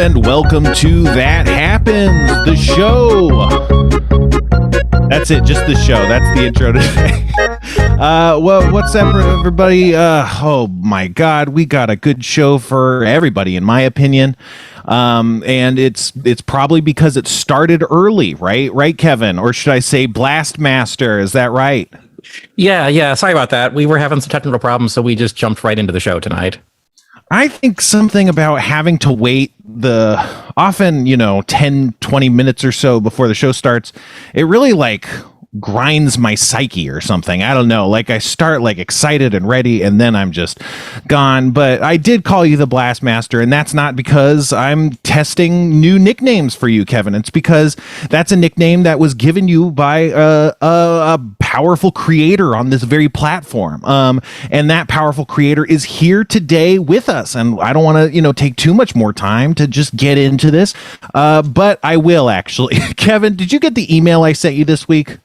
and welcome to That Happens, the show. That's it, just the show. That's the intro today. Well, what's up, everybody? Oh my God, we got a good show for everybody, in my opinion. And it's probably because it started early, right? Right, Kevin? Or should I say Blastmaster? Is that right? Yeah. Sorry about that. We were having some technical problems, so we just jumped right into the show tonight. I think something about having to wait often, 10, 20 minutes or so before the show starts, it really grinds my psyche or something. I don't know. I start excited and ready, and then I'm just gone. But I did call you the Blastmaster, and that's not because I'm testing new nicknames for you, Kevin. It's because that's a nickname that was given you by a powerful creator on this very platform. And that powerful creator is here today with us. And I don't want to, take too much more time to just get into this. But I will actually. Kevin, did you get the email I sent you this week?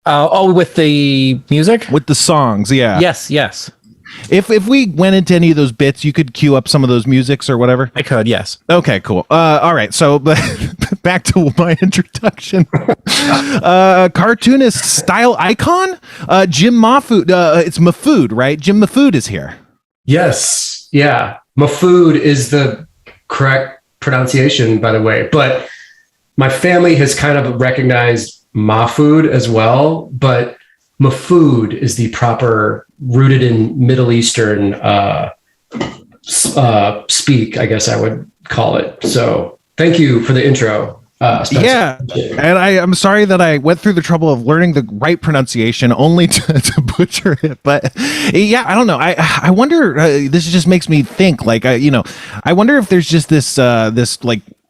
With the music? With the songs, yeah. Yes. If we went into any of those bits, you could cue up some of those musics or whatever? I could, yes. Okay, cool. All right, so back to my introduction. Cartoonist style icon, Jim Mahfood. It's Mahfood, right? Jim Mahfood is here. Yes, yeah. Mahfood is the correct pronunciation, by the way. But my family has kind of recognized Mahfood as well, but Mahfood is the proper, rooted in Middle Eastern speak, I guess I would call it. So thank you for the intro. Spencer. Yeah, and I'm sorry that I went through the trouble of learning the right pronunciation only to butcher it. But yeah, I don't know. I wonder. This just makes me think. I wonder if there's just this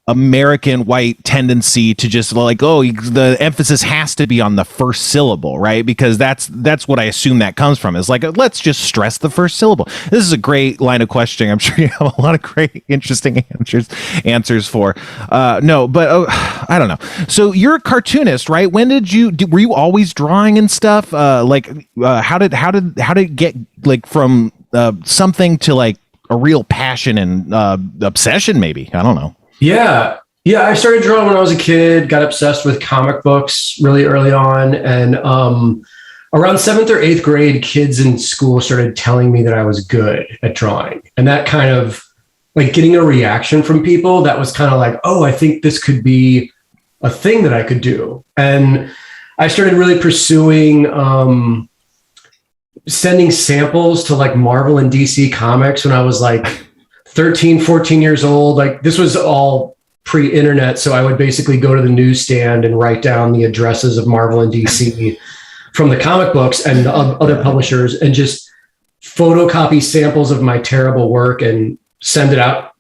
American white tendency to just the emphasis has to be on the first syllable, right? Because that's what I assume that comes from, is let's just stress the first syllable. This is a great line of questioning. I'm sure you have a lot of great, interesting answers for. I don't know. So you're a cartoonist, right? When were you always drawing and stuff? How did it get from something to a real passion and obsession? Maybe, I don't know. Yeah. I started drawing when I was a kid, got obsessed with comic books really early on. And around 7th or 8th grade, kids in school started telling me that I was good at drawing. And that kind of getting a reaction from people, that was kind of I think this could be a thing that I could do. And I started really pursuing sending samples to Marvel and DC comics when I was 13, 14 years old. This was all pre-internet. So I would basically go to the newsstand and write down the addresses of Marvel and DC from the comic books and other publishers and just photocopy samples of my terrible work and send it out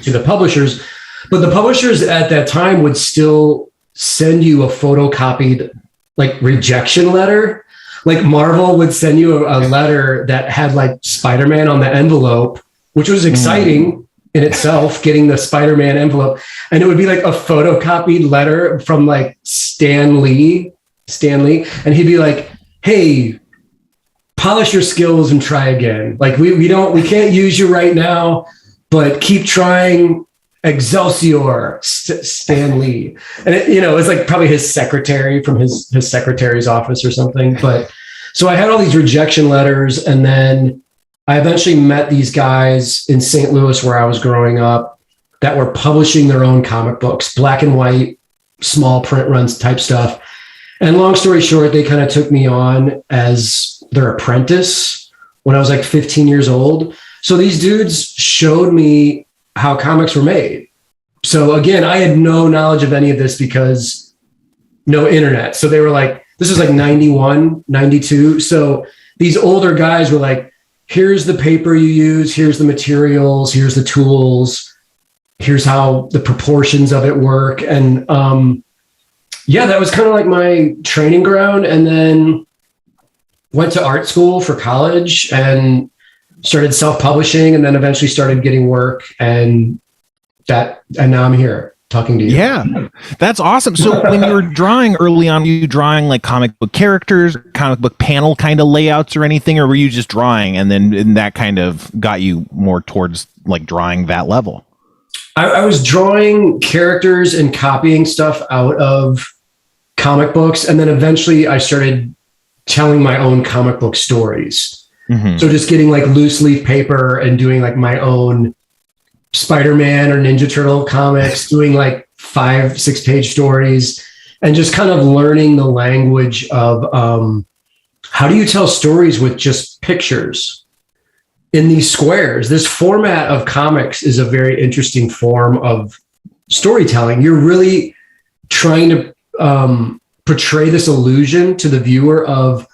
to the publishers. But the publishers at that time would still send you a photocopied rejection letter. Marvel would send you a letter that had Spider-Man on the envelope, which was exciting in itself, getting the Spider-Man envelope. And it would be a photocopied letter from Stan Lee. And he'd be like, hey, polish your skills and try again. We can't use you right now, but keep trying. Excelsior, Stan Lee. And it was probably his secretary from his secretary's office or something. But so I had all these rejection letters, and then I eventually met these guys in St. Louis where I was growing up that were publishing their own comic books, black and white, small print runs type stuff. And long story short, they kind of took me on as their apprentice when I was 15 years old. So these dudes showed me how comics were made. So again, I had no knowledge of any of this because no internet. So they were this was 91, 92. So these older guys were here's the paper you use, here's the materials, here's the tools, here's how the proportions of it work. And that was kind of my training ground. And then went to art school for college and started self-publishing, and then eventually started getting work. And now I'm here talking to you. Yeah, that's awesome. So when you were drawing early on, were you drawing comic book characters, comic book panel kind of layouts or anything, or were you just drawing and then that kind of got you more towards drawing that level? I was drawing characters and copying stuff out of comic books. And then eventually I started telling my own comic book stories. Mm-hmm. So just getting like loose leaf paper and doing like my own Spider-Man or Ninja Turtle comics, doing like 5-6 page stories, and just kind of learning the language of how do you tell stories with just pictures in these squares. This format of comics is a very interesting form of storytelling. You're really trying to portray this illusion to the viewer of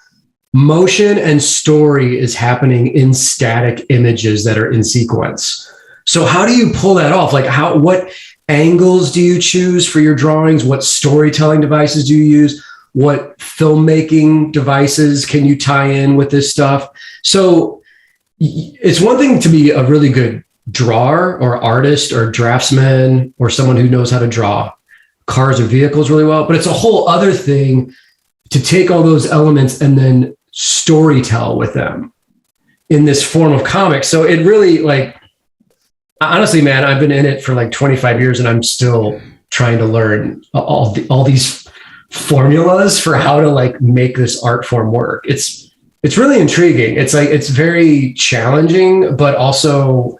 motion and story is happening in static images that are in sequence. So how do you pull that off? Like what angles do you choose for your drawings? What storytelling devices do you use? What filmmaking devices can you tie in with this stuff? So it's one thing to be a really good drawer or artist or draftsman or someone who knows how to draw cars or vehicles really well, but it's a whole other thing to take all those elements and then storytell with them in this form of comics. So it really, like, honestly, man, I've been in it for like 25 years and I'm still trying to learn all these formulas for how to like make this art form work. It's really intriguing. It's like, it's very challenging, but also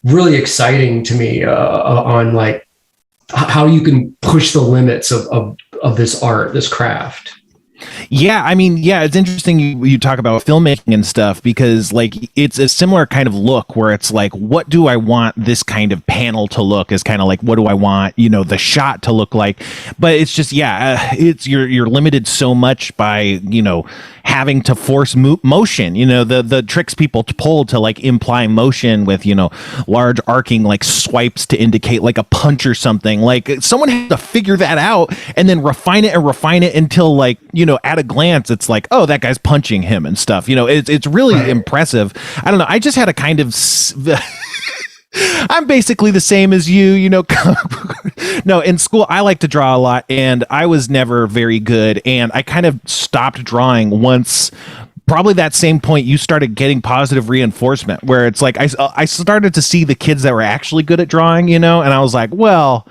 really exciting to me on like how you can push the limits of this art, this craft. Yeah, I mean, yeah, it's interesting you talk about filmmaking and stuff, because like it's a similar kind of look where it's like, what do I want this kind of panel to look, is kind of like, what do I want, the shot to look like? But it's just, it's you're limited so much by, having to force motion, the tricks people to pull to like imply motion with, large arcing like swipes to indicate like a punch or something. Like someone had to figure that out and then refine it until like, at a glance, it's like, oh, that guy's punching him and stuff. It's really impressive. I don't know. I just had a kind of I'm basically the same as you, No, in school, I like to draw a lot, and I was never very good. And I kind of stopped drawing once, probably that same point you started getting positive reinforcement, where it's like I started to see the kids that were actually good at drawing, and I was like, well,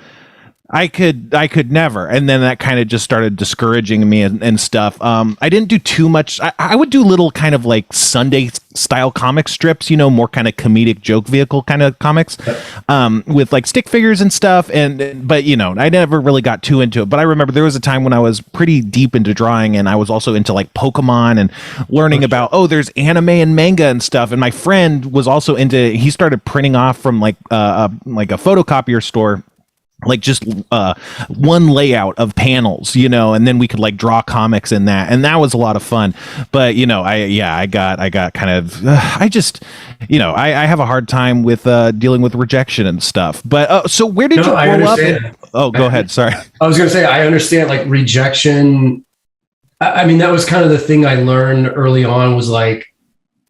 I could never. And then that kind of just started discouraging me and stuff. I didn't do too much. I would do little kind of like Sunday style comic strips, more kind of comedic joke vehicle kind of comics, with like stick figures and stuff. But I never really got too into it. But I remember there was a time when I was pretty deep into drawing, and I was also into like Pokemon and learning about, there's anime and manga and stuff. And my friend was also he started printing off from like a photocopier store, like just one layout of panels, and then we could like draw comics in that, and that was a lot of fun. But I got kind of I have a hard time with dealing with rejection and stuff. But so where did you grow up? Go ahead. Sorry, I was gonna say, I understand like rejection. I mean, that was kind of the thing I learned early on, was like,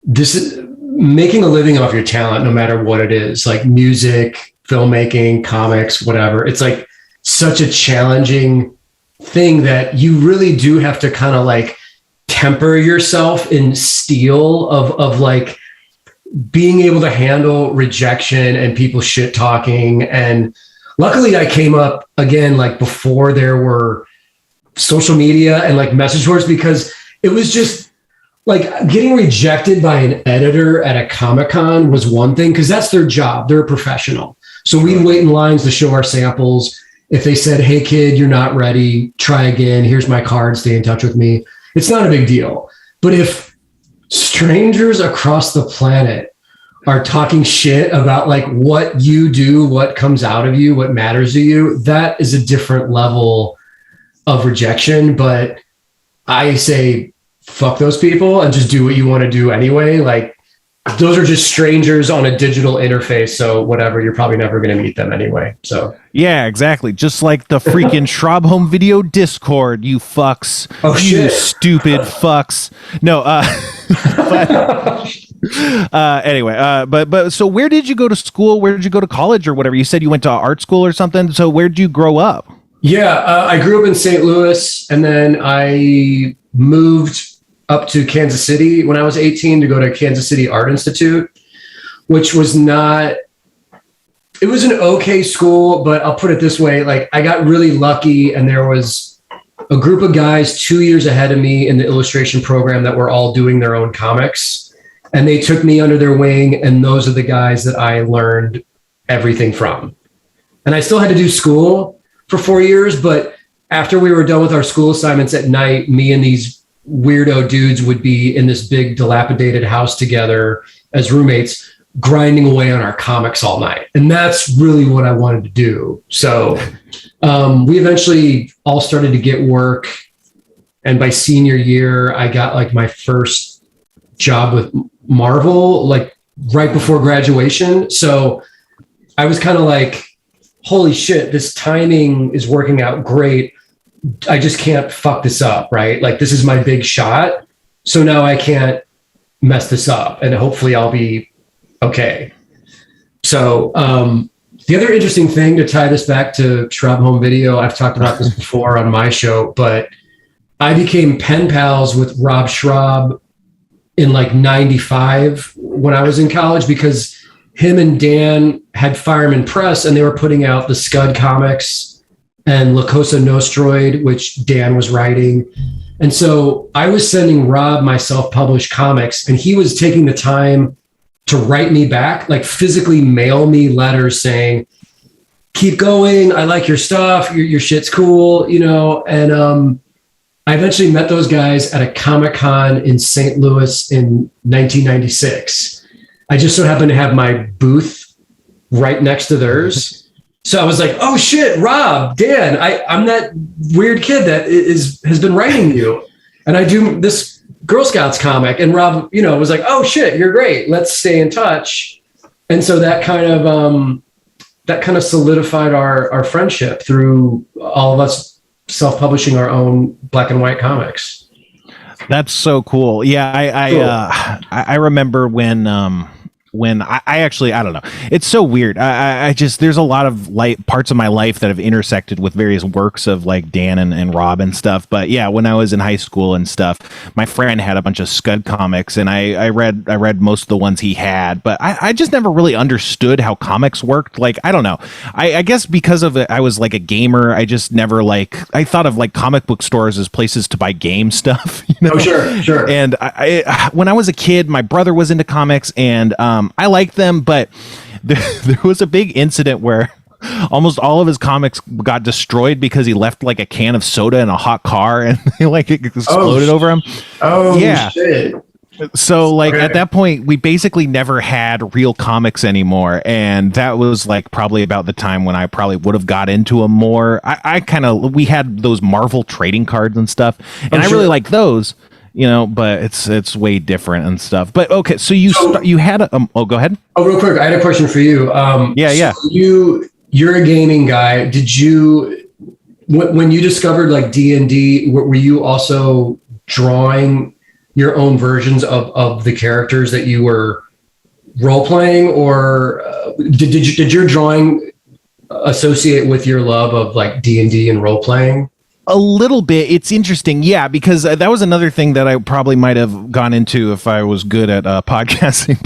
this is making a living off your talent, no matter what it is, like music, filmmaking, comics, whatever. It's like such a challenging thing that you really do have to kind of like temper yourself in steel of like being able to handle rejection and people shit talking. And luckily I came up again, like before there were social media and like message boards, because it was just like getting rejected by an editor at a Comic-Con was one thing, because that's their job. They're a professional. So we'd wait in lines to show our samples. If they said, hey, kid, you're not ready, try again. Here's my card. Stay in touch with me. It's not a big deal. But if strangers across the planet are talking shit about like what you do, what comes out of you, what matters to you, that is a different level of rejection. But I say, fuck those people and just do what you want to do anyway. Like, those are just strangers on a digital interface. So whatever, you're probably never going to meet them anyway. So yeah, exactly. Just like the freaking Schraub Home Video Discord, you fucks. Oh, you shit. Stupid fucks. No, anyway, but so where did you go to school? Where did you go to college or whatever? You said you went to art school or something. So where did you grow up? Yeah, I grew up in St. Louis, and then I moved up to Kansas City when I was 18 to go to Kansas City Art Institute, which was not it was an okay school, but I'll put it this way. Like I got really lucky and there was a group of guys 2 years ahead of me in the illustration program that were all doing their own comics. And they took me under their wing. And those are the guys that I learned everything from. And I still had to do school for 4 years, but after we were done with our school assignments at night, me and these weirdo dudes would be in this big dilapidated house together as roommates, grinding away on our comics all night. And that's really what I wanted to do. So we eventually all started to get work. And by senior year, I got like my first job with Marvel, like right before graduation. So I was kind of like, holy shit, this timing is working out great. I just can't fuck this up, right? Like this is my big shot. So now I can't mess this up and hopefully I'll be okay. So the other interesting thing to tie this back to Schraub Home Video, I've talked about this before on my show, but I became pen pals with Rob Schraub in like 95 when I was in college because him and Dan had Fireman Press and they were putting out the Scud comics and Lokos Nostroid, which Dan was writing. And so I was sending Rob my self-published comics and he was taking the time to write me back, like physically mail me letters saying, keep going. I like your stuff. Your shit's cool, you know? And I eventually met those guys at a Comic-Con in St. Louis in 1996. I just so happened to have my booth right next to theirs. So I was like, oh shit, Rob, Dan, I'm that weird kid that has been writing you. And I do this Girl Scouts comic. And Rob, you know, was like, oh shit, you're great. Let's stay in touch. And so that kind of solidified our friendship through all of us self-publishing our own black and white comics. That's so cool. Yeah, I remember when I actually, I don't know. It's so weird. I just, there's a lot of parts of my life that have intersected with various works of like Dan and Rob and stuff. But yeah, when I was in high school and stuff, my friend had a bunch of Scud comics and I read most of the ones he had, but I just never really understood how comics worked. Like, I don't know. I guess because of it, I was like a gamer. I just never I thought of like comic book stores as places to buy game stuff. You know? Oh, sure. And I when I was a kid, my brother was into comics and, I like them, but there was a big incident where almost all of his comics got destroyed because he left like a can of soda in a hot car and they like it exploded over him. Oh, yeah. Shit. So like at that point, we basically never had real comics anymore. And that was like probably about the time when I probably would have got into them more. We had those Marvel trading cards and stuff. And I really like those. You know, but it's way different and stuff. But okay, so you had go ahead. Oh, real quick, I had a question for you. Yeah. You're a gaming guy. Did you when you discovered like D&D, were you also drawing your own versions of the characters that you were role playing, or did your drawing associate with your love of like D&D and role playing? A little bit. It's interesting. Yeah, because that was another thing that I probably might have gone into if I was good at podcasting.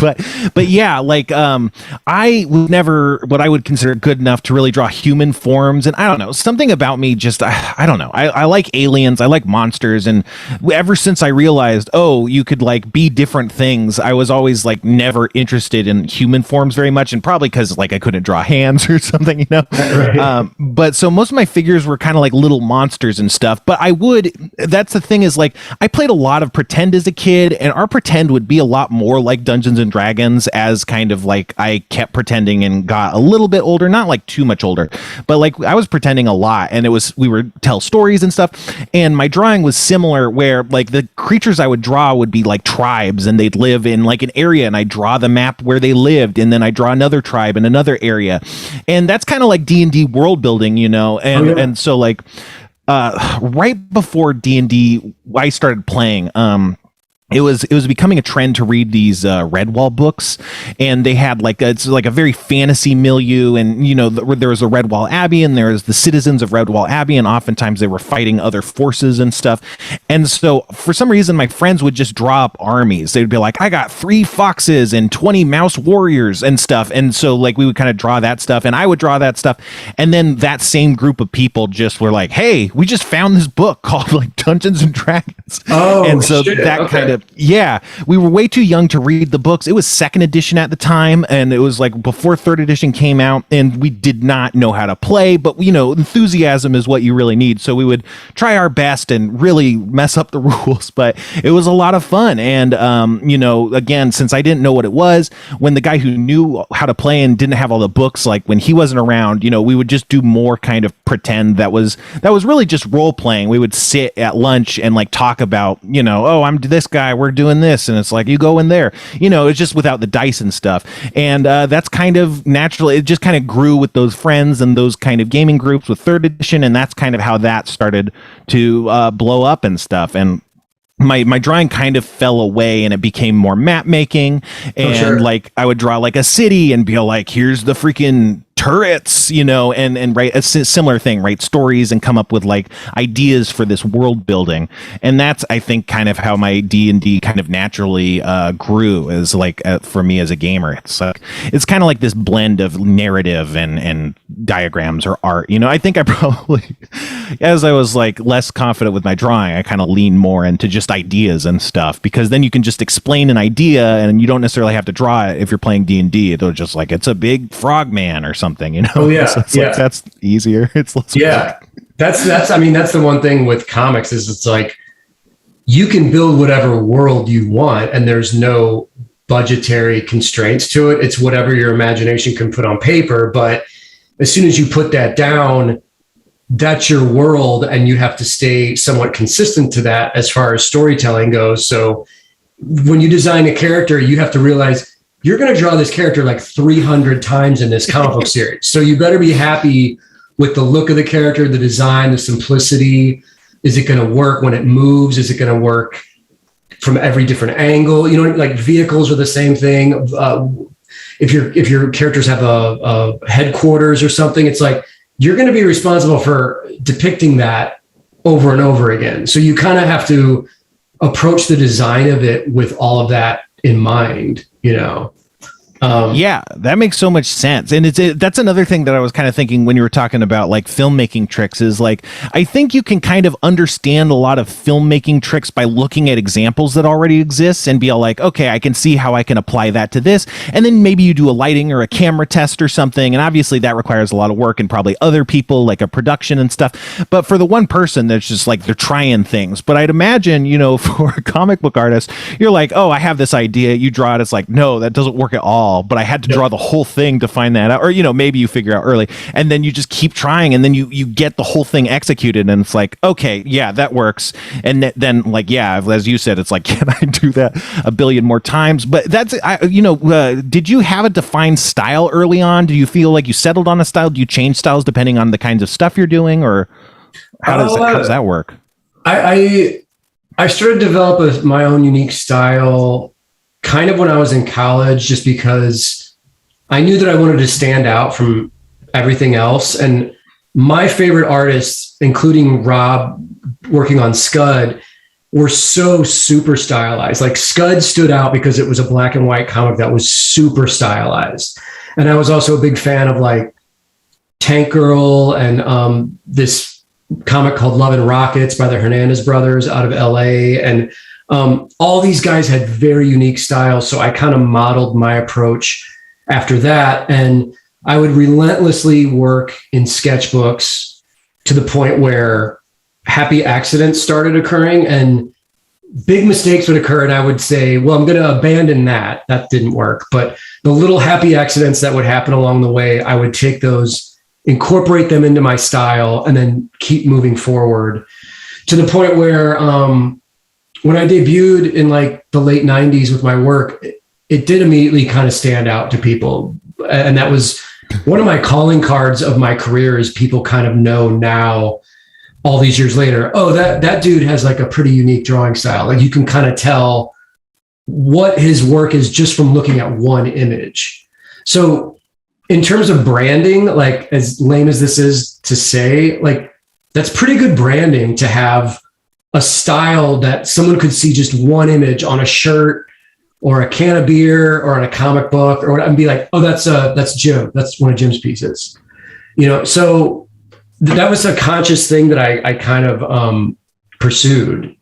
But yeah, like I was never what I would consider good enough to really draw human forms. And I don't know, something about me just, I don't know. I like aliens. I like monsters. And ever since I realized, oh, you could like be different things, I was always like never interested in human forms very much. And probably because like I couldn't draw hands or something, you know? Right. But so most of my figures were kind of like little monsters and stuff, but that's the thing is like I played a lot of pretend as a kid, and our pretend would be a lot more like Dungeons and Dragons as kind of like I kept pretending and got a little bit older, not like too much older, but like I was pretending a lot, and we would tell stories and stuff, and my drawing was similar where like the creatures I would draw would be like tribes, and they'd live in like an area, and I draw the map where they lived, and then I draw another tribe in another area, and that's kind of like D&D world building, you know, and so like right before D&D I started playing, it was becoming a trend to read these Redwall books, and they had it's like a very fantasy milieu, and there was a Redwall Abbey, and there was the citizens of Redwall Abbey, and oftentimes they were fighting other forces and stuff. And so for some reason my friends would just draw up armies. They'd be like, I got 3 foxes and 20 mouse warriors and stuff, and so like we would kind of draw that stuff, and I would draw that stuff, and then that same group of people just were like, hey, we just found this book called like Dungeons and Dragons. And so that kind of, yeah, we were way too young to read the books. It was 2nd edition at the time, and it was like before 3rd edition came out, and we did not know how to play, but enthusiasm is what you really need. So we would try our best and really mess up the rules, but it was a lot of fun. And again, since I didn't know what it was, when the guy who knew how to play and didn't have all the books, like when he wasn't around, we would just do more kind of pretend that was really just role playing. We would sit at lunch and like talk about, oh, I'm this guy, we're doing this, and it's like, you go in there, it's just without the dice and stuff. And that's kind of natural. It just kind of grew with those friends and those kind of gaming groups with 3rd edition, and that's kind of how that started to blow up and stuff. And my drawing kind of fell away, and it became more map making, and like I would draw like a city and be like, here's the freaking turrets, and write a similar thing, write stories and come up with like ideas for this world building. And that's, I think, kind of how my D&D kind of naturally grew, as like for me as a gamer. It's kind of like this blend of narrative and diagrams or art. I think I probably, as I was like less confident with my drawing, I kind of lean more into just ideas and stuff, because then you can just explain an idea and you don't necessarily have to draw it. If you're playing D&D, it'll just like, it's a big frog man or something, Oh yeah, so it's like, that's easier. It's less work. That's I mean, that's the one thing with comics is it's like you can build whatever world you want, and there's no budgetary constraints to it. It's whatever your imagination can put on paper. But as soon as you put that down, that's your world, and you have to stay somewhat consistent to that as far as storytelling goes. So when you design a character, you have to realize you're going to draw this character like 300 times in this comic book series. So you better be happy with the look of the character, the design, the simplicity. Is it going to work when it moves? Is it going to work from every different angle? Like vehicles are the same thing. If your characters have a headquarters or something, it's like you're going to be responsible for depicting that over and over again. So you kind of have to approach the design of it with all of that in mind, Yeah, that makes so much sense. And that's another thing that I was kind of thinking when you were talking about like filmmaking tricks is like, I think you can kind of understand a lot of filmmaking tricks by looking at examples that already exist and be all like, okay, I can see how I can apply that to this. And then maybe you do a lighting or a camera test or something. And obviously that requires a lot of work and probably other people, like a production and stuff. But for the one person that's just like, they're trying things. But I'd imagine, for a comic book artist, you're like, oh, I have this idea. You draw it. It's like, no, that doesn't work at all. But I had to draw the whole thing to find that out. Or, maybe you figure out early and then you just keep trying and then you get the whole thing executed and it's like, okay, yeah, that works. And then like, yeah, as you said, it's like, can I do that a billion more times? But that's, did you have a defined style early on? Do you feel like you settled on a style? Do you change styles depending on the kinds of stuff you're doing? Or how does that work? I started to develop my own unique style kind of when I was in college, just because I knew that I wanted to stand out from everything else. And my favorite artists, including Rob working on Scud, were so super stylized. Like Scud stood out because it was a black and white comic that was super stylized. And I was also a big fan of like Tank Girl and this comic called Love and Rockets by the Hernandez brothers out of LA. And all these guys had very unique styles. So I kind of modeled my approach after that. And I would relentlessly work in sketchbooks to the point where happy accidents started occurring and big mistakes would occur. And I would say, well, I'm going to abandon that. That didn't work. But the little happy accidents that would happen along the way, I would take those, incorporate them into my style, and then keep moving forward to the point where, when I debuted in like the late 90s with my work, it did immediately kind of stand out to people. And that was one of my calling cards of my career, is people kind of know now, all these years later, oh, that dude has like a pretty unique drawing style. Like you can kind of tell what his work is just from looking at one image. So in terms of branding, like as lame as this is to say, like that's pretty good branding to have a style that someone could see just one image on a shirt or a can of beer or on a comic book or and be like, oh, that's Jim. That's one of Jim's pieces. So that was a conscious thing that I kind of pursued,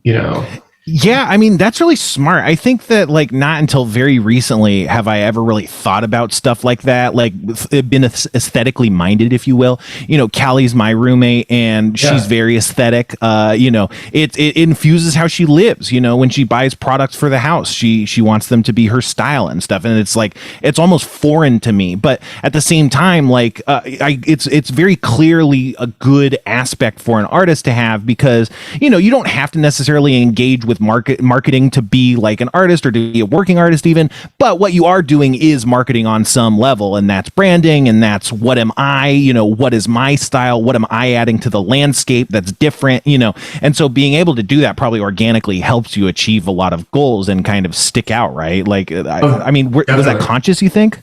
Yeah, I mean, that's really smart. I think that like not until very recently have I ever really thought about stuff like that, like been aesthetically minded, if you will. Callie's my roommate and she's very aesthetic. It infuses how she lives. When she buys products for the house, she wants them to be her style and stuff. And it's like, it's almost foreign to me. But at the same time, like it's very clearly a good aspect for an artist to have because, you don't have to necessarily engage with marketing to be like an artist or to be a working artist even, but what you are doing is marketing on some level, and that's branding, and that's what am I, what is my style, what am I adding to the landscape that's different, and so being able to do that probably organically helps you achieve a lot of goals and kind of stick out, right? Like I mean, was that conscious, you think?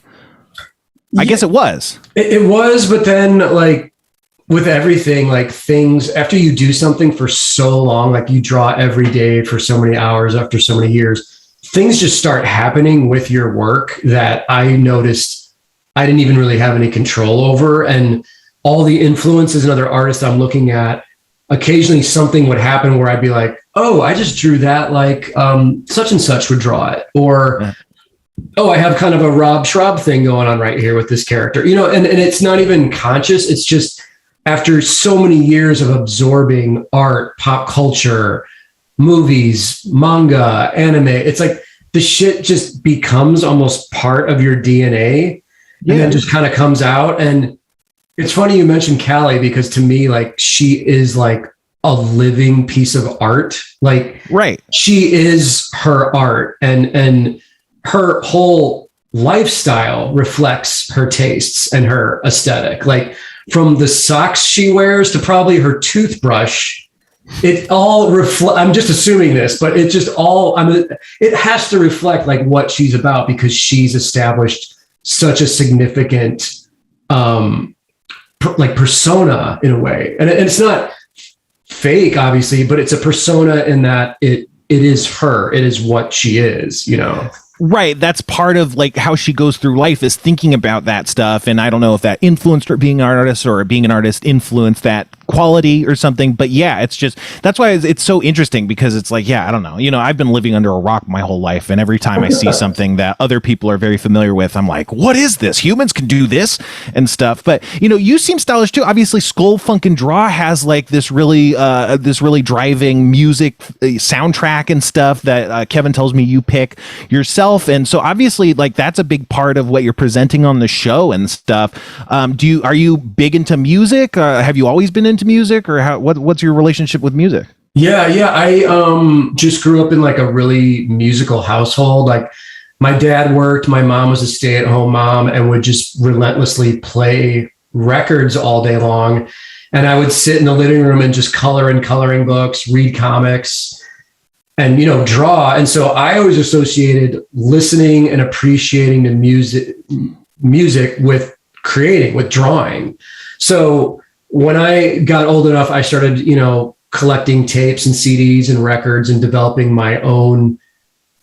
I guess it was. It was, but then like with everything, like things, after you do something for so long, like you draw every day for so many hours after so many years, things just start happening with your work that I noticed I didn't even really have any control over. And all the influences and other artists I'm looking at, occasionally something would happen where I'd be like, oh, I just drew that like such and such would draw it. Or, oh, I have kind of a Rob Schraub thing going on right here with this character, and it's not even conscious. It's just, after so many years of absorbing art, pop culture, movies, manga, anime, it's like the shit just becomes almost part of your DNA and then just kind of comes out. And it's funny you mentioned Callie because to me, like she is like a living piece of art. Like she is her art and her whole lifestyle reflects her tastes and her aesthetic. Like from the socks she wears to probably her toothbrush, it all I'm just assuming this, but it just all, it has to reflect like what she's about because she's established such a significant, like persona in a way. And it's not fake, obviously, but it's a persona in that it is her, it is what she is, Right. That's part of like how she goes through life is thinking about that stuff. And I don't know if that influenced her being an artist or being an artist influenced that quality or something. But yeah, it's just, that's why it's so interesting because it's like, yeah, I don't know. I've been living under a rock my whole life. And every time I see something that other people are very familiar with, I'm like, what is this? Humans can do this and stuff. But, you seem stylish too. Obviously, Skull Funk and Draw has like this really driving music soundtrack and stuff that Kevin tells me you pick yourself. And so obviously like that's a big part of what you're presenting on the show and stuff. Are you big into music? Have you always been into music or what's your relationship with music? Yeah. I just grew up in like a really musical household. Like my dad worked, my mom was a stay-at-home mom and would just relentlessly play records all day long. And I would sit in the living room and just color in coloring books, read comics, and draw. And so I always associated listening and appreciating the music with creating, with drawing. So when I got old enough, I started collecting tapes and CDs and records and developing my own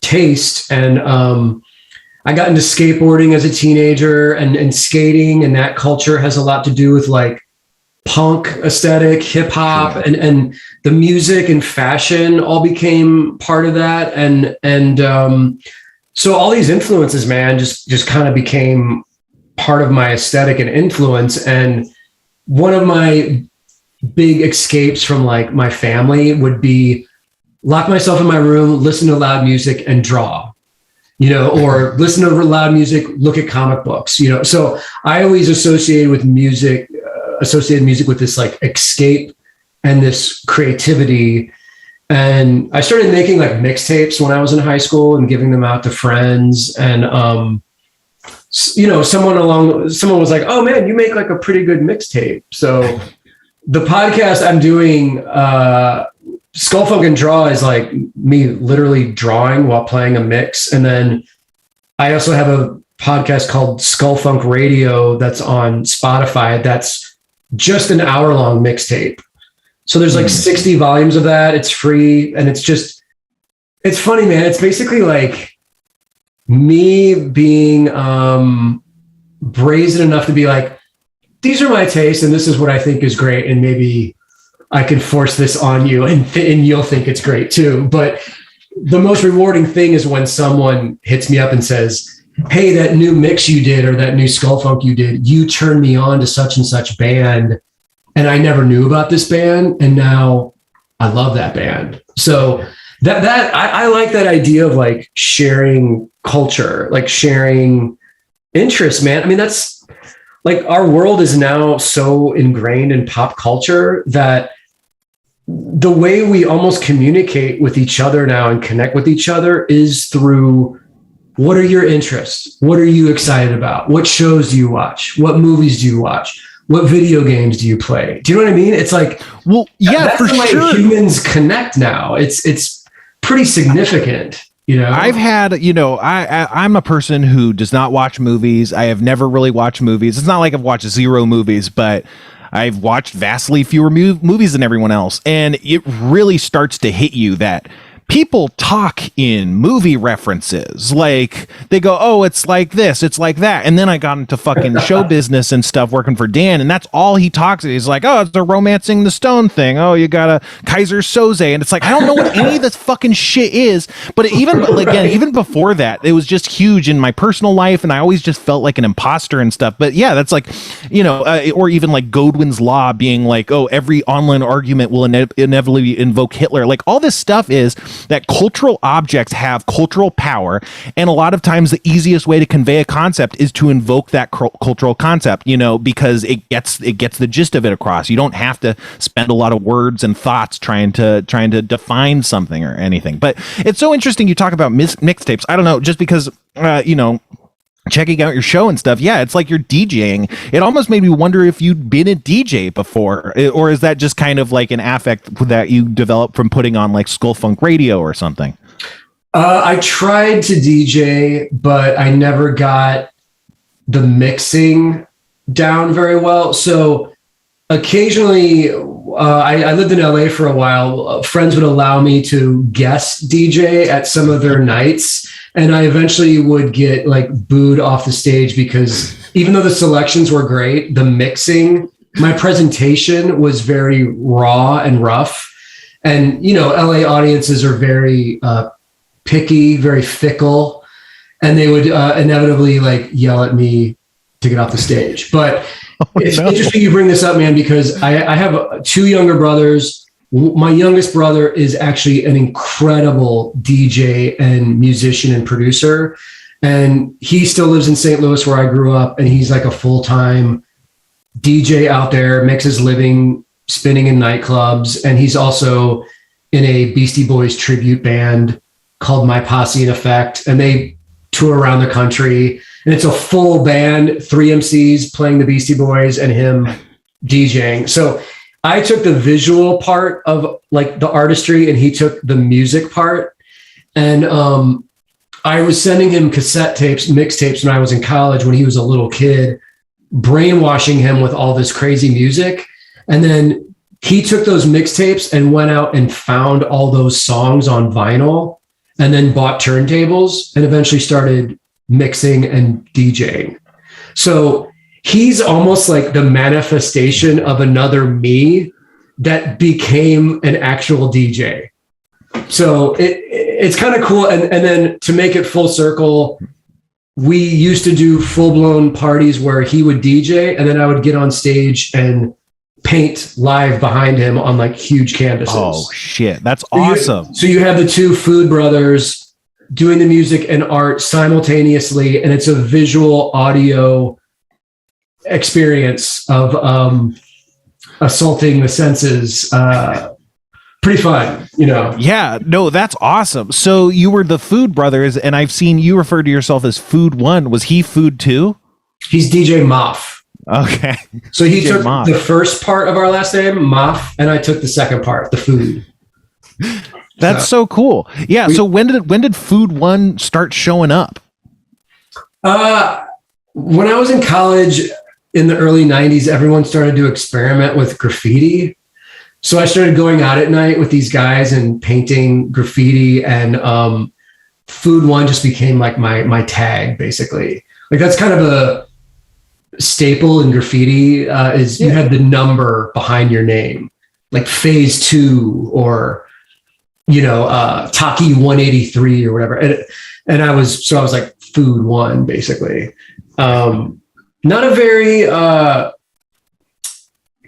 taste. And I got into skateboarding as a teenager and skating, and that culture has a lot to do with like punk aesthetic, hip hop, and the music and fashion all became part of that. And so all these influences, man, just kind of became part of my aesthetic and influence. And one of my big escapes from like my family would be lock myself in my room, listen to loud music and draw, or listen to loud music, look at comic books, So I always associated music with this like escape and this creativity. And I started making like mixtapes when I was in high school and giving them out to friends. And, someone was like, oh man, you make like a pretty good mixtape. So the podcast I'm doing Skull Funk and Draw is like me literally drawing while playing a mix. And then I also have a podcast called Skull Funk Radio that's on Spotify. That's just an hour-long mixtape. So there's like 60 volumes of that. It's free. And it's funny, man. It's basically like me being brazen enough to be like, these are my tastes and this is what I think is great. And maybe I can force this on you and you'll think it's great too. But the most rewarding thing is when someone hits me up and says, hey, that new mix you did or that new Skull Funk you did, you turned me on to such and such band. And I never knew about this band. And now I love that band. So I like that idea of like sharing culture, like sharing interests, man. I mean, that's like our world is now so ingrained in pop culture that the way we almost communicate with each other now and connect with each other is through what are your interests? What are you excited about? What shows do you watch? What movies do you watch? What video games do you play? Do you know what I mean? It's like, well, yeah, that's for the way sure. Humans connect now. It's pretty significant. You know, I've had, I'm a person who does not watch movies. I have never really watched movies. It's not like I've watched zero movies, but I've watched vastly fewer movies than everyone else. And it really starts to hit you that people talk in movie references. Like they go, oh, it's like this, it's like that. And then I got into fucking show business and stuff working for Dan. And that's all he talks. He's like, oh, it's a romancing the stone thing. Oh, you got a Kaiser Soze. And it's like, I don't know what any of this fucking shit is. But even before that, it was just huge in my personal life. And I always just felt like an imposter and stuff. But yeah, that's like, or even like Godwin's Law being like, oh, every online argument will inevitably invoke Hitler. Like all this stuff is that cultural objects have cultural power, and a lot of times the easiest way to convey a concept is to invoke that cultural concept, because it gets the gist of it across. You don't have to spend a lot of words and thoughts trying to define something or anything. But it's so interesting you talk about mixtapes. I don't know, just because checking out your show and stuff, yeah, it's like you're DJing. It almost made me wonder if you'd been a DJ before, or is that just kind of like an affect that you developed from putting on like Skull Funk Radio or something? I tried to DJ, but I never got the mixing down very well. So occasionally, I lived in LA for a while. Friends would allow me to guest DJ at some of their nights. And I eventually would get like booed off the stage because even though the selections were great, the mixing, my presentation was very raw and rough. And, LA audiences are very picky, very fickle, and they would inevitably like yell at me to get off the stage. But it's interesting you bring this up, man, because I have two younger brothers. My youngest brother is actually an incredible DJ and musician and producer. And he still lives in St. Louis where I grew up. And he's like a full-time DJ out there, makes his living spinning in nightclubs. And he's also in a Beastie Boys tribute band called My Posse in Effect. And they tour around the country. And it's a full band, 3 MCs playing the Beastie Boys and him DJing. So I took the visual part of like the artistry and he took the music part. And I was sending him cassette tapes, mixtapes when I was in college when he was a little kid, brainwashing him with all this crazy music. And then he took those mixtapes and went out and found all those songs on vinyl and then bought turntables and eventually started mixing and DJing. So he's almost like the manifestation of another me that became an actual DJ. So it's kind of cool. And then to make it full circle, we used to do full-blown parties where he would DJ and then I would get on stage and paint live behind him on like huge canvases. Oh shit, that's awesome. So you have the two Food brothers doing the music and art simultaneously, and it's a visual audio experience of assaulting the senses. Pretty fun, Yeah, no, that's awesome. So you were the Food brothers, and I've seen you refer to yourself as Food One. Was he Food Two? He's DJ Maf. Okay. So he took the first part of our last name, Maf, and I took the second part, the Food. That's so cool. Yeah. So when did Food One start showing up? When I was in college in the early 90s, everyone started to experiment with graffiti. So I started going out at night with these guys and painting graffiti, and Food One just became like my tag, basically. Like that's kind of a staple in graffiti, is you have the number behind your name, like Phase 2 or Taki 183 or whatever. And I was like Food One, basically. Not a very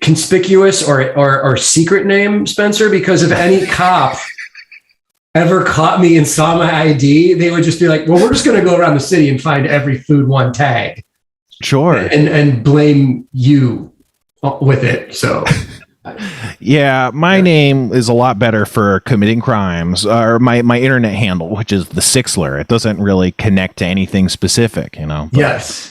conspicuous or secret name, Spencer, because if any cop ever caught me and saw my ID, they would just be like, well, we're just going to go around the city and find every Food One tag. Sure. And blame you with it. So yeah, my name is a lot better for committing crimes, or my internet handle, which is the Sixler. It doesn't really connect to anything specific, But yes.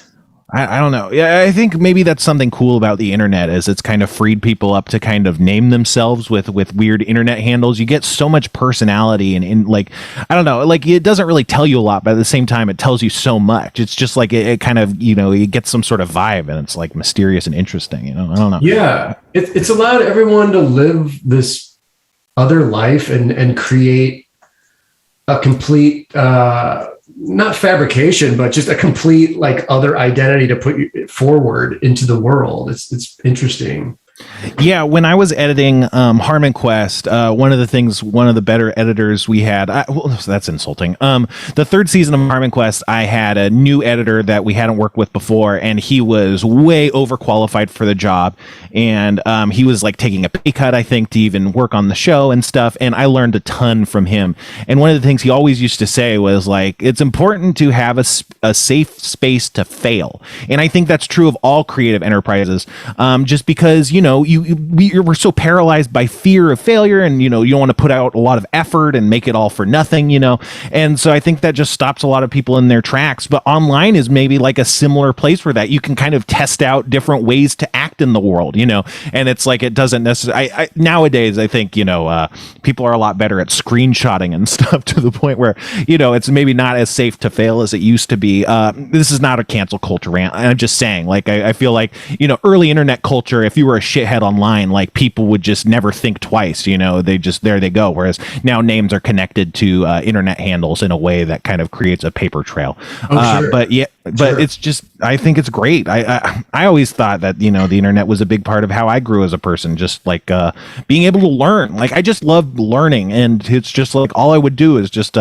I don't know. Yeah, I think maybe that's something cool about the internet, is it's kind of freed people up to kind of name themselves with weird internet handles. You get so much personality and like, I don't know, like it doesn't really tell you a lot, but at the same time, it tells you so much. It's just like it kind of, you get some sort of vibe, and it's like mysterious and interesting, I don't know. Yeah. It's allowed everyone to live this other life and create a complete, not fabrication, but just a complete like other identity to put forward into the world. It's interesting. Yeah, when I was editing Harmon Quest, one of the better editors we had, that's insulting. The third season of Harmon Quest, I had a new editor that we hadn't worked with before, and he was way overqualified for the job. And he was like taking a pay cut, I think, to even work on the show and stuff. And I learned a ton from him. And one of the things he always used to say was like, it's important to have a safe space to fail. And I think that's true of all creative enterprises, just because, we're so paralyzed by fear of failure, and you don't want to put out a lot of effort and make it all for nothing, and so I think that just stops a lot of people in their tracks. But online is maybe like a similar place for that. You can kind of test out different ways to act in the world, and it's like it doesn't necessarily nowadays I think people are a lot better at screenshotting and stuff, to the point where it's maybe not as safe to fail as it used to be. This is not a cancel culture rant. I'm just saying, like, I feel like early internet culture, if you were a shithead online, like people would just never think twice, they just, there they go. Whereas now names are connected to internet handles in a way that kind of creates a paper trail. Sure. But it's just, I think it's great. I always thought that, the internet was a big part of how I grew as a person, just like being able to learn. Like I just loved learning, and it's just like all I would do is just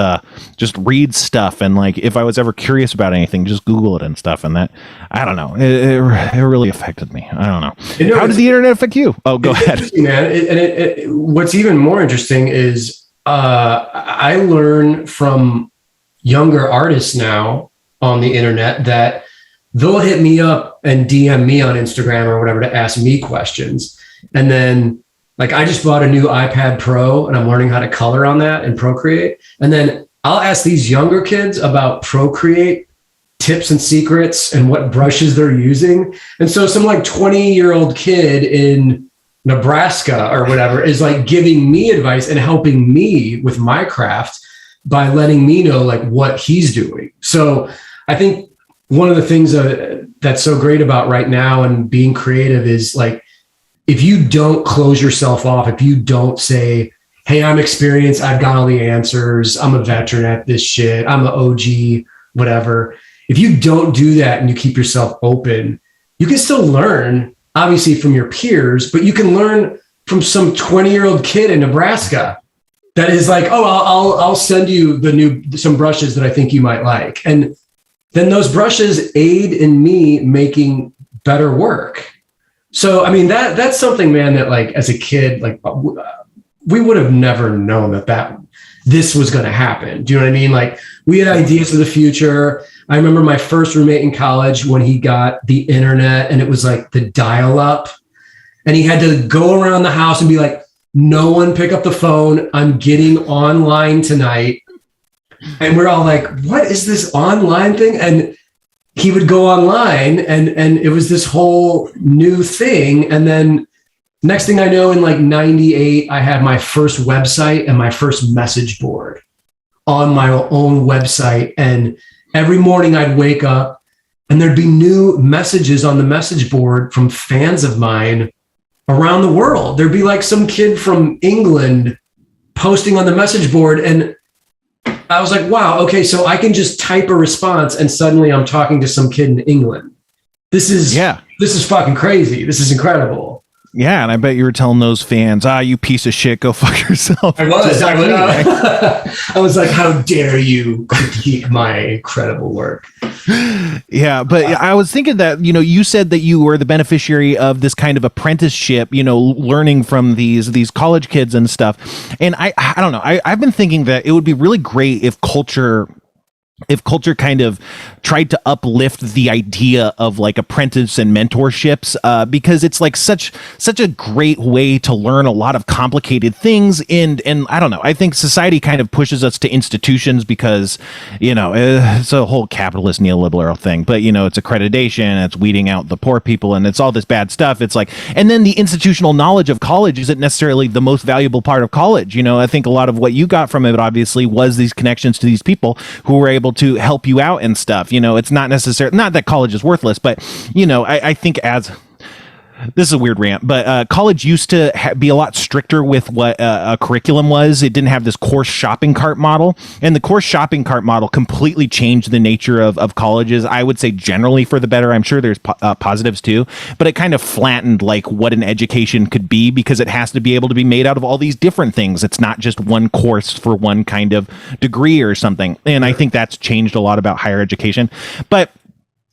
read stuff, and like if I was ever curious about anything, just Google it and stuff. And that, I don't know, it really affected me. I don't know. How did the internet affect you? Oh, go ahead, man. What's even more interesting is I learn from younger artists now on the internet that they'll hit me up and DM me on Instagram or whatever to ask me questions. And then like I just bought a new iPad Pro and I'm learning how to color on that and Procreate. And then I'll ask these younger kids about Procreate tips and secrets and what brushes they're using. And so some like 20-year-old kid in Nebraska or whatever is like giving me advice and helping me with my craft by letting me know like what he's doing. So I think one of the things that's so great about right now and being creative is like, if you don't close yourself off, if you don't say, hey, I'm experienced, I've got all the answers, I'm a veteran at this shit, I'm an OG, whatever. If you don't do that and you keep yourself open, you can still learn, obviously from your peers, but you can learn from some 20-year-old kid in Nebraska that is like, oh, I'll send you some brushes that I think you might like. And then those brushes aid in me making better work. So, I mean, that's something, man, that like as a kid, like we would have never known that this was going to happen. Do you know what I mean? Like we had ideas for the future. I remember my first roommate in college when he got the internet and it was like the dial-up, and he had to go around the house and be like, no one pick up the phone. I'm getting online tonight. And we're all like, what is this online thing? And he would go online and it was this whole new thing. And then Next thing I know, in like 98, I had my first website and my first message board on my own website. And every morning I'd wake up and there'd be new messages on the message board from fans of mine around the world. There'd be like some kid from England posting on the message board. And I was like, wow, okay, so I can just type a response and suddenly I'm talking to some kid in England. This is fucking crazy. This is incredible. Yeah, and I bet you were telling those fans, you piece of shit, go fuck yourself. I was like, how dare you critique my incredible work? Yeah, but I was thinking that, you said that you were the beneficiary of this kind of apprenticeship, learning from these college kids and stuff. And I don't know, I've been thinking that it would be really great if culture kind of tried to uplift the idea of like apprentice and mentorships, because it's like such a great way to learn a lot of complicated things. And I don't know, I think society kind of pushes us to institutions because, it's a whole capitalist neoliberal thing, but it's accreditation, it's weeding out the poor people, and it's all this bad stuff. It's like, and then the institutional knowledge of college isn't necessarily the most valuable part of college. I think a lot of what you got from it obviously was these connections to these people who were able to help you out and stuff. It's not necessarily, not that college is worthless, but I think this is a weird rant, but college used to be a lot stricter with what a curriculum was. It didn't have this course shopping cart model, and the course shopping cart model completely changed the nature of colleges. I would say generally for the better. I'm sure there's positives too, but it kind of flattened like what an education could be, because it has to be able to be made out of all these different things. It's not just one course for one kind of degree or something. And I think that's changed a lot about higher education. But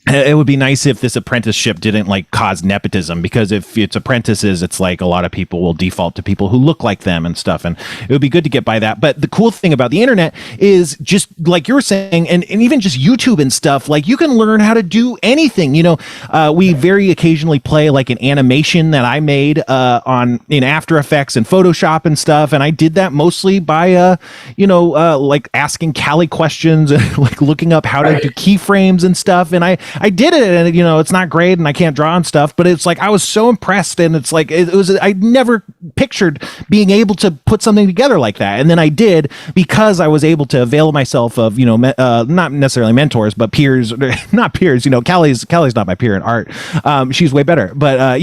it would be nice if this apprenticeship didn't like cause nepotism, because if it's apprentices, it's like a lot of people will default to people who look like them and stuff. And it would be good to get by that. But the cool thing about the internet is, just like you were saying, and even just YouTube and stuff, like you can learn how to do anything. We very occasionally play like an animation that I made in After Effects and Photoshop and stuff. And I did that mostly by, like asking Callie questions and like looking up how to do keyframes and stuff. And I did it, and it's not great, and I can't draw and stuff, but it's like I was so impressed, and it's like I never pictured being able to put something together like that, and then I did, because I was able to avail myself of not necessarily mentors, but peers, not peers. Callie's not my peer in art. She's way better, but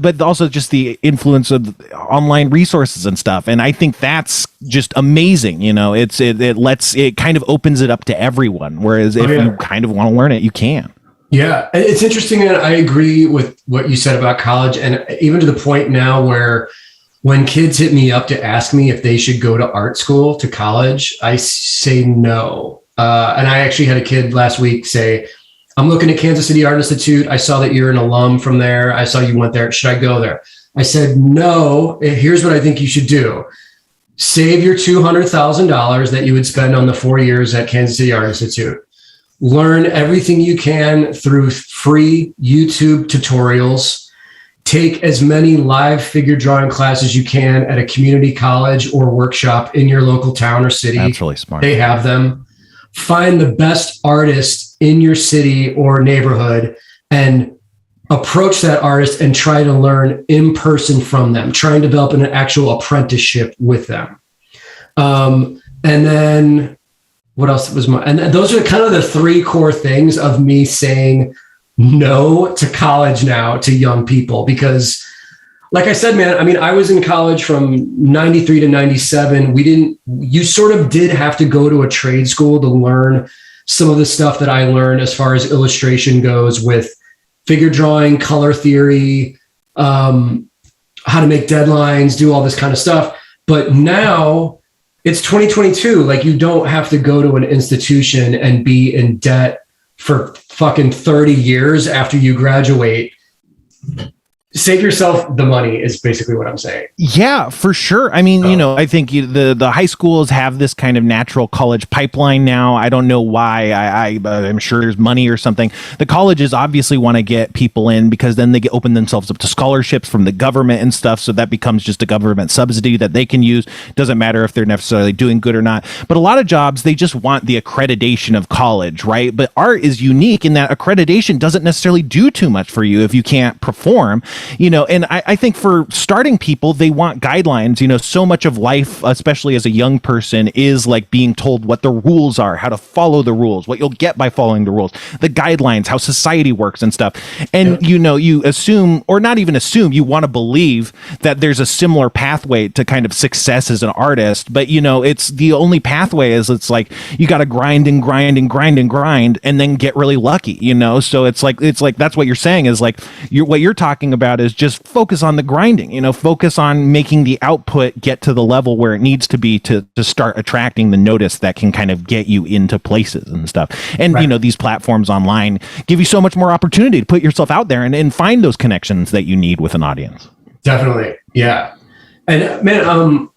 but also just the influence of online resources and stuff, and I think that's just amazing. It kind of opens it up to everyone, whereas if you kind of want to learn it, you can. Yeah, it's interesting, and I agree with what you said about college, and even to the point now where when kids hit me up to ask me if they should go to art school, to college, I say no. And I actually had a kid last week say, I'm looking at Kansas City Art Institute. I saw that you're an alum from there. I saw you went there. Should I go there? I said, no, here's what I think you should do. Save your $200,000 that you would spend on the 4 years at Kansas City Art Institute. Learn everything you can through free YouTube tutorials. Take as many live figure drawing classes you can at a community college or workshop in your local town or city. That's really smart. They have them. Find the best artist in your city or neighborhood and approach that artist and try to learn in person from them. Try and develop an actual apprenticeship with them. And then what else was and those are kind of the three core things of me saying no to college now to young people, because like I said, man, I mean, I was in college from 93 to 97. You sort of did have to go to a trade school to learn some of the stuff that I learned as far as illustration goes, with figure drawing, color theory, how to make deadlines, do all this kind of stuff. But now it's 2022. Like, you don't have to go to an institution and be in debt for fucking 30 years after you graduate. Save yourself the money is basically what I'm saying. Yeah, for sure. I mean, I think the high schools have this kind of natural college pipeline now. I don't know why. I'm sure there's money or something. The colleges obviously want to get people in, because then they open themselves up to scholarships from the government and stuff. So that becomes just a government subsidy that they can use. Doesn't matter if they're necessarily doing good or not. But a lot of jobs, they just want the accreditation of college, right? But art is unique in that accreditation doesn't necessarily do too much for you if you can't perform. and I think for starting people, they want guidelines. So much of life, especially as a young person, is like being told what the rules are, how to follow the rules, what you'll get by following the rules, the guidelines, how society works and stuff. And, you assume, or not even assume, you want to believe that there's a similar pathway to kind of success as an artist. But, it's the only pathway is it's like you got to grind and grind and grind and grind and then get really lucky, So it's like that's what you're saying is like what you're talking about is just focus on the grinding, focus on making the output get to the level where it needs to be to start attracting the notice that can kind of get you into places and stuff. And, these platforms online give you so much more opportunity to put yourself out there and find those connections that you need with an audience. Definitely. Yeah. And man,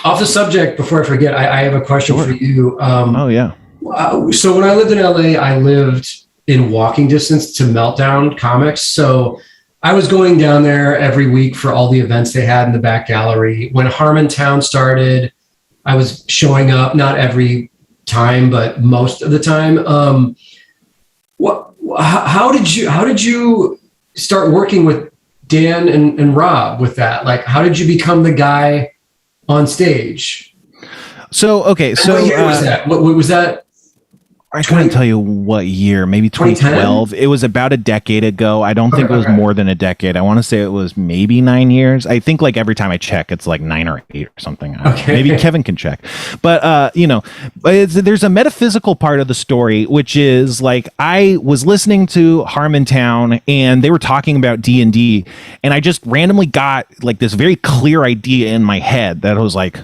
off the subject, before I forget, I have a question for you. Oh yeah. So when I lived in LA, I lived in walking distance to Meltdown Comics. So I was going down there every week for all the events they had in the back gallery. When Harmontown started, I was showing up, not every time, but most of the time. How did you start working with Dan and Rob with that? Like, how did you become the guy on stage? So, okay. So what year was that? What was that? I couldn't tell you what year, maybe 2012. It was about a decade ago. I don't think it was more than a decade. I want to say it was maybe 9 years. I think like every time I check, it's like 9 or 8 or something. Maybe Kevin can check. But, there's a metaphysical part of the story, which is like I was listening to Harmontown and they were talking about D&D. And I just randomly got like this very clear idea in my head that I was like,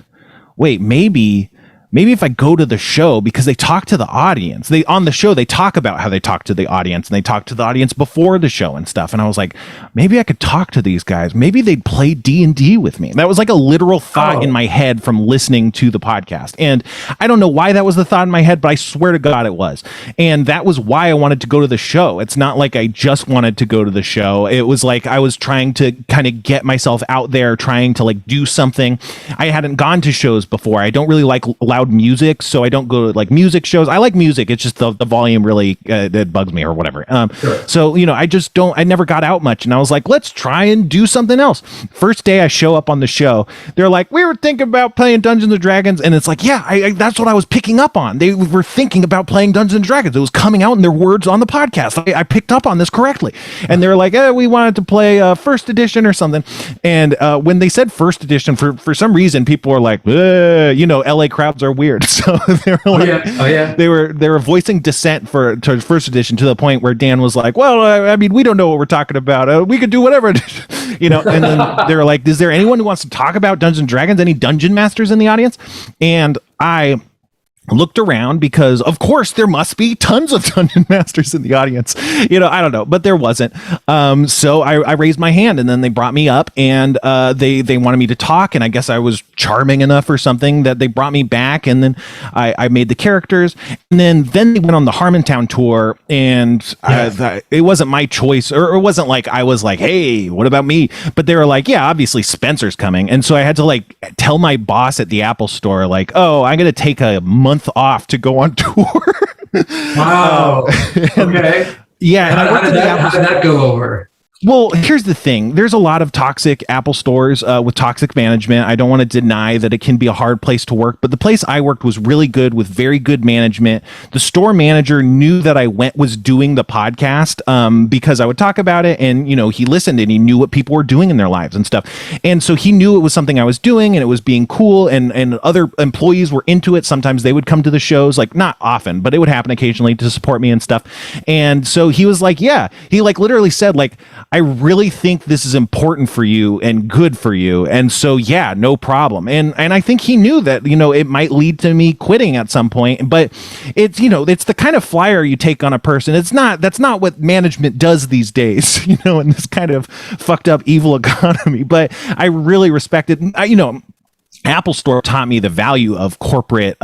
wait, maybe if I go to the show, because they talk to the audience, on the show, they talk about how they talk to the audience and they talk to the audience before the show and stuff. And I was like, maybe I could talk to these guys. Maybe they'd play D&D with me. That was like a literal thought in my head from listening to the podcast. And I don't know why that was the thought in my head, but I swear to God it was. And that was why I wanted to go to the show. It's not like I just wanted to go to the show. It was like I was trying to kind of get myself out there, trying to like do something. I hadn't gone to shows before. I don't really like loud music, so I don't go to like music shows. I like music, it's just the volume really that bugs me or whatever. So I never got out much, and I was like, let's try and do something else. First day I show up on the show, they're like, we were thinking about playing Dungeons and Dragons, and it's like, yeah, that's what I was picking up on. They were thinking about playing Dungeons and Dragons. It was coming out in their words on the podcast. I picked up on this correctly, and they're like, we wanted to play first edition or something. And when they said first edition, for some reason people are like, LA crowds are weird. So they were like, they were voicing dissent to first edition to the point where Dan was like, well, I mean, we don't know what we're talking about. We could do whatever, and then they were like, is there anyone who wants to talk about Dungeons and Dragons? Any dungeon masters in the audience? And I looked around because of course there must be tons of dungeon masters in the audience. I don't know, but there wasn't. So I raised my hand and then they brought me up and they wanted me to talk, and I guess I was charming enough or something that they brought me back, and then I made the characters, and then they went on the Harmontown tour, and it wasn't my choice, or it wasn't like I was like, hey, what about me? But they were like, yeah, obviously Spencer's coming. And so I had to like tell my boss at the Apple store, like, oh, I'm going to take a month off to go on tour. Wow. Okay. Yeah. And how did that go over? Well, here's the thing. There's a lot of toxic Apple stores with toxic management. I don't want to deny that it can be a hard place to work, but the place I worked was really good with very good management. The store manager knew that I was doing the podcast because I would talk about it, and he listened and he knew what people were doing in their lives and stuff. And so he knew it was something I was doing and it was being cool, and other employees were into it. Sometimes they would come to the shows, like not often, but it would happen occasionally to support me and stuff. And so he was like, yeah, he like literally said like, I really think this is important for you and good for you. And so, yeah, no problem. And I think he knew that, it might lead to me quitting at some point, but it's, it's the kind of flyer you take on a person. That's not what management does these days, in this kind of fucked up evil economy. But I really respected, Apple Store taught me the value of corporate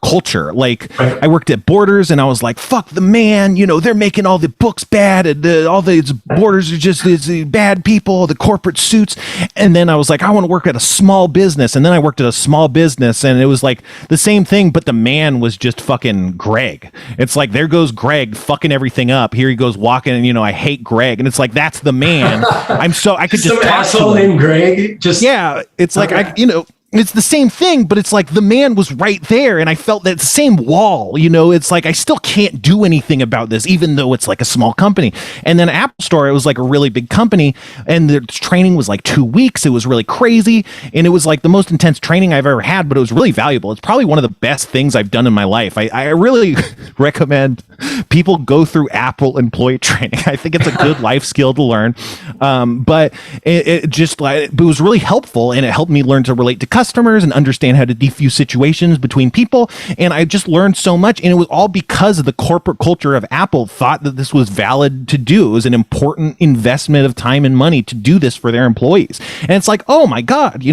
culture. Like Right. I worked at Borders and I was like, fuck the man, they're making all the books bad and all these Borders are just these bad people, the corporate suits. And then I was like, I want to work at a small business. And then I worked at a small business and it was like the same thing, but the man was just fucking Greg. It's like, there goes Greg fucking everything up. Here he goes walking and, I hate Greg. And it's like, that's the man. I could just some talk asshole to him. named Greg. Just Yeah. It's like, Okay. it's the same thing, but it's like the man was right there and I felt that same wall, it's like I still can't do anything about this, even though it's like a small company. And then Apple Store, it was like a really big company and the training was like 2 weeks. It was really crazy. And it was like the most intense training I've ever had, but it was really valuable. It's probably one of the best things I've done in my life. I really recommend people go through Apple employee training. I think it's a good life skill to learn. But it was really helpful and it helped me learn to relate to customers and understand how to defuse situations between people. And I just learned so much. And it was all because of the corporate culture of Apple thought that this was valid to do. It was an important investment of time and money to do this for their employees. And it's like, oh my God,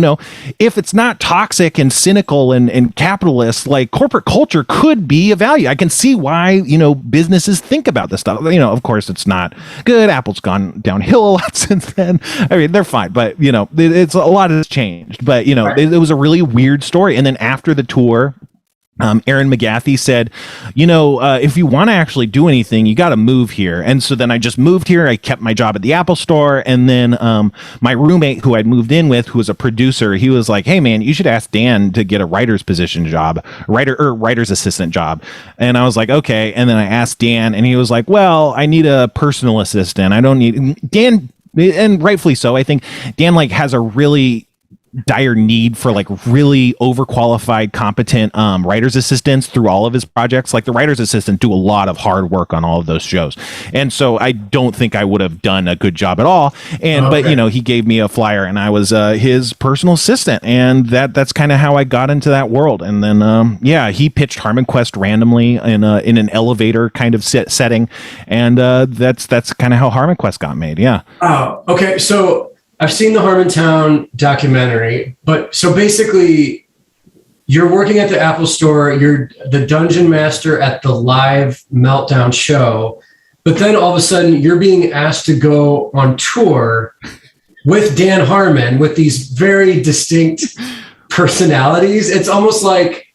if it's not toxic and cynical and capitalist, like corporate culture could be a value. I can see why, businesses think about this stuff. Of course it's not good. Apple's gone downhill a lot since then. I mean, they're fine, but it's a lot has changed, but it was a really weird story. And then after the tour, Aaron McGathy said, if you want to actually do anything, you got to move here. And so then I just moved here. I kept my job at the Apple Store. And then my roommate who I'd moved in with, who was a producer, he was like, hey, man, you should ask Dan to get a writer's position job, writer's assistant job. And I was like, okay. And then I asked Dan and he was like, well, I need a personal assistant. I don't need Dan. And rightfully so. I think Dan has a really dire need for really overqualified, competent writer's assistants through all of his projects. Like the writer's assistant do a lot of hard work on all of those shows. And so I don't think I would have done a good job at all. And, Okay. but he gave me a flyer and I was his personal assistant. And that's kind of how I got into that world. And then, he pitched Harmon Quest randomly in an elevator kind of setting. And that's kind of how Harmon Quest got made. Yeah. Oh, okay. So I've seen the Harmontown documentary, but so basically you're working at the Apple Store, you're the dungeon master at the live Meltdown show, but then all of a sudden you're being asked to go on tour with Dan Harmon with these very distinct personalities. It's almost like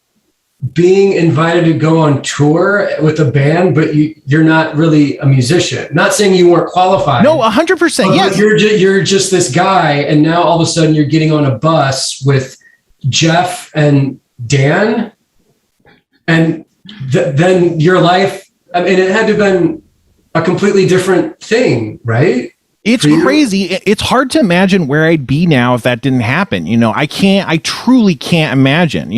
being invited to go on tour with a band, but you're not really a musician. Not saying you weren't qualified. No, 100%. Yes. You're just this guy, and now all of a sudden you're getting on a bus with Jeff and Dan, and then your life. I mean, it had to have been a completely different thing, right? It's crazy. It's hard to imagine where I'd be now if that didn't happen. I truly can't imagine.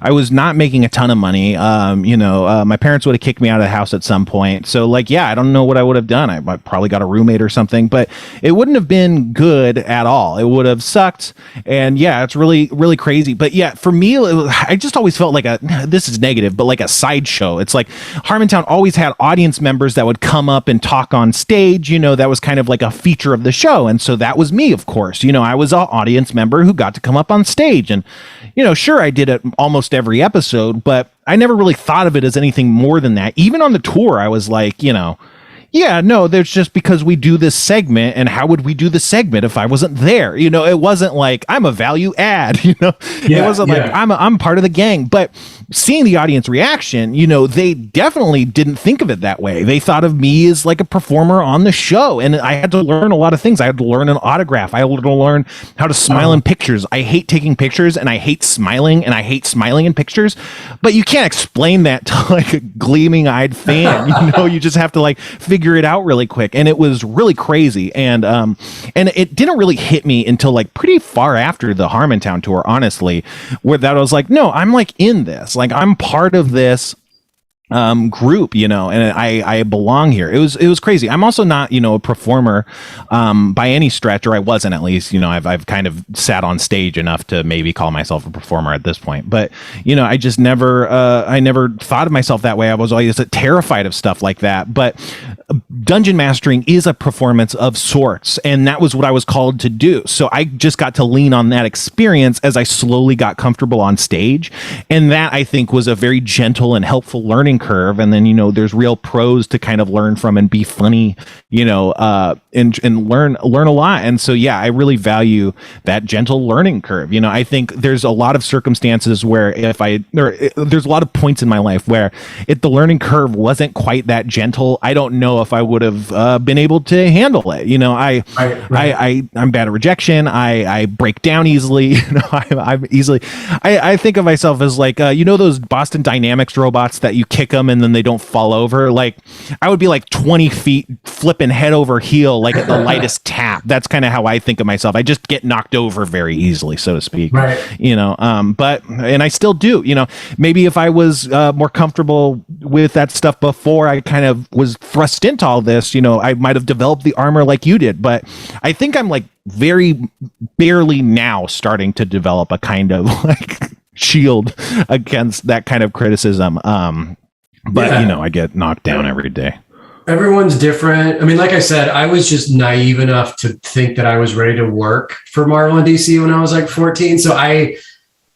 I was not making a ton of money. My parents would have kicked me out of the house at some point. So I don't know what I would have done. I probably got a roommate or something, but it wouldn't have been good at all. It would have sucked. And it's really, really crazy. But for me, I just always felt like this is negative, but like a sideshow. It's like Harmontown always had audience members that would come up and talk on stage. That was kind of like a feature of the show. And so that was me, of course. I was an audience member who got to come up on stage. And, sure, I did it almost every episode, but I never really thought of it as anything more than that. Even on the tour, I was like, there's just because we do this segment, and how would we do the segment if I wasn't there? It wasn't like I'm a value add, it wasn't like I'm part of the gang. But seeing the audience reaction, they definitely didn't think of it that way. They thought of me as like a performer on the show, and I had to learn a lot of things. I had to learn an autograph. I had to learn how to smile in pictures. I hate taking pictures, and I hate smiling, in pictures. But you can't explain that to like a gleaming-eyed fan. You just have to figure it out really quick. And it was really crazy. And it didn't really hit me until pretty far after the Harmontown tour, honestly, where that I was like, no, I'm in this. I'm part of this. group, and I belong here. It was crazy. I'm also not, a performer, by any stretch, or I wasn't, at least, I've kind of sat on stage enough to maybe call myself a performer at this point, but, I just I never thought of myself that way. I was always terrified of stuff like that, but dungeon mastering is a performance of sorts, and that was what I was called to do. So I just got to lean on that experience as I slowly got comfortable on stage, and that, I think, was a very gentle and helpful learning curve. And then there's real pros to kind of learn from and be funny, and learn a lot. And so I really value that gentle learning curve. I think there's a lot of circumstances where there's a lot of points in my life where if the learning curve wasn't quite that gentle, I don't know if I would have been able to handle it. I'm bad at rejection. I break down easily. I think of myself as like, those Boston Dynamics robots that you kick them and then they don't fall over. Like, I would be like 20 feet flipping head over heel, like at the lightest tap. That's kind of how I think of myself. I just get knocked over very easily, so to speak. Right. And I still do, maybe if I was more comfortable with that stuff before I kind of was thrust into all this, I might have developed the armor like you did. But I think I'm like very barely now starting to develop a kind of like shield against that kind of criticism. I get knocked down every day. Everyone's different. I mean, like I said, I was just naive enough to think that I was ready to work for Marvel and DC when I was like 14. So I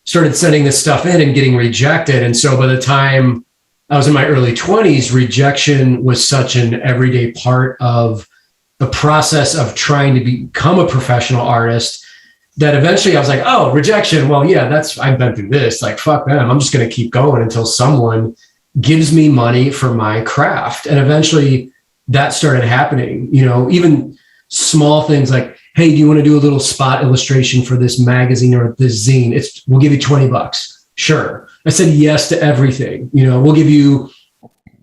started sending this stuff in and getting rejected. And so by the time I was in my early 20s, rejection was such an everyday part of the process of trying to become a professional artist that eventually I was like, oh, rejection. Well, yeah, I've been through this. Like, fuck them. I'm just going to keep going until someone gives me money for my craft. And eventually that started happening, even small things like, hey, do you want to do a little spot illustration for this magazine or this zine? We'll give you $20. Sure. I said yes to everything. We'll give you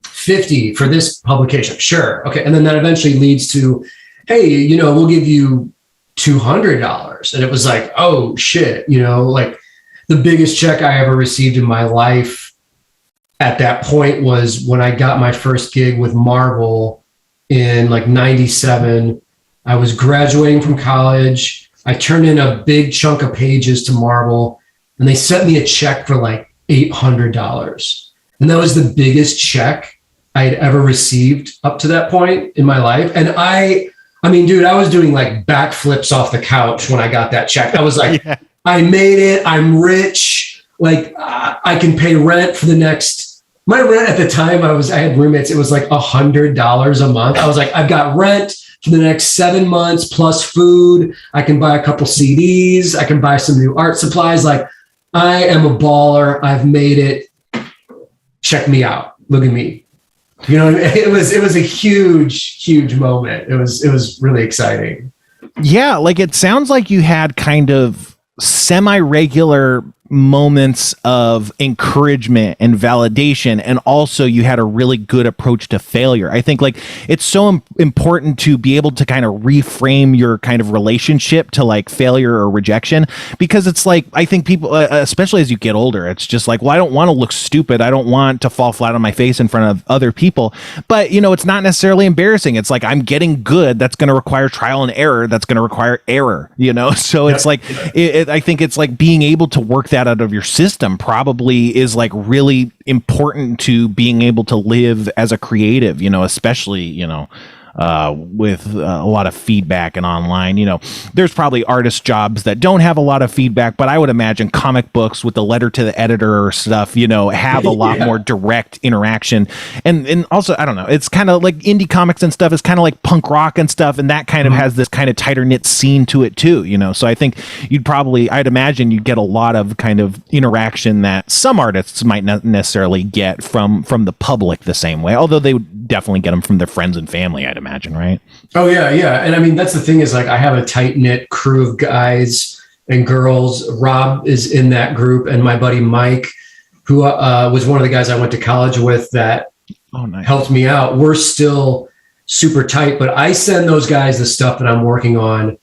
$50 for this publication. Sure. Okay. And then that eventually leads to, hey, we'll give you $200. And it was like, oh shit, like the biggest check I ever received in my life at that point was when I got my first gig with Marvel in like 97. I was graduating from college. I turned in a big chunk of pages to Marvel and they sent me a check for like $800. And that was the biggest check I had ever received up to that point in my life. And I mean, dude, I was doing like backflips off the couch when I got that check. I was like, yeah. I made it. I'm rich. Like I can pay rent for my rent at the time, I had roommates. It was like $100 a month. I was like, I've got rent for the next 7 months plus food. I can buy a couple CDs. I can buy some new art supplies. Like, I am a baller. I've made it. Check me out. Look at me. It was a huge moment. It was really exciting. Yeah. Like, it sounds like you had kind of semi-regular moments of encouragement and validation, and also you had a really good approach to failure. I think like it's so important to be able to kind of reframe your kind of relationship to like failure or rejection, because it's like, I think people, especially as you get older, it's just like, well, I don't want to look stupid. I don't want to fall flat on my face in front of other people, but it's not necessarily embarrassing. It's like, I'm getting good. That's going to require trial and error. That's going to require error, so it's like, I think it's like being able to work that out of your system probably is like really important to being able to live as a creative, especially, with a lot of feedback and online. There's probably artist jobs that don't have a lot of feedback, but I would imagine comic books with the letter to the editor or stuff, have a lot more direct interaction. And also, I don't know, it's kind of like indie comics and stuff is kind of like punk rock and stuff. And that kind of has this kind of tighter knit scene to it too, So I think I'd imagine you'd get a lot of kind of interaction that some artists might not necessarily get from the public the same way, although they would definitely get them from their friends and family, I'd imagine, right? Oh yeah. And I mean, that's the thing is like, I have a tight knit crew of guys and girls. Rob is in that group, and my buddy Mike, who was one of the guys I went to college with that helped me out. We're still super tight, but I send those guys the stuff that I'm working on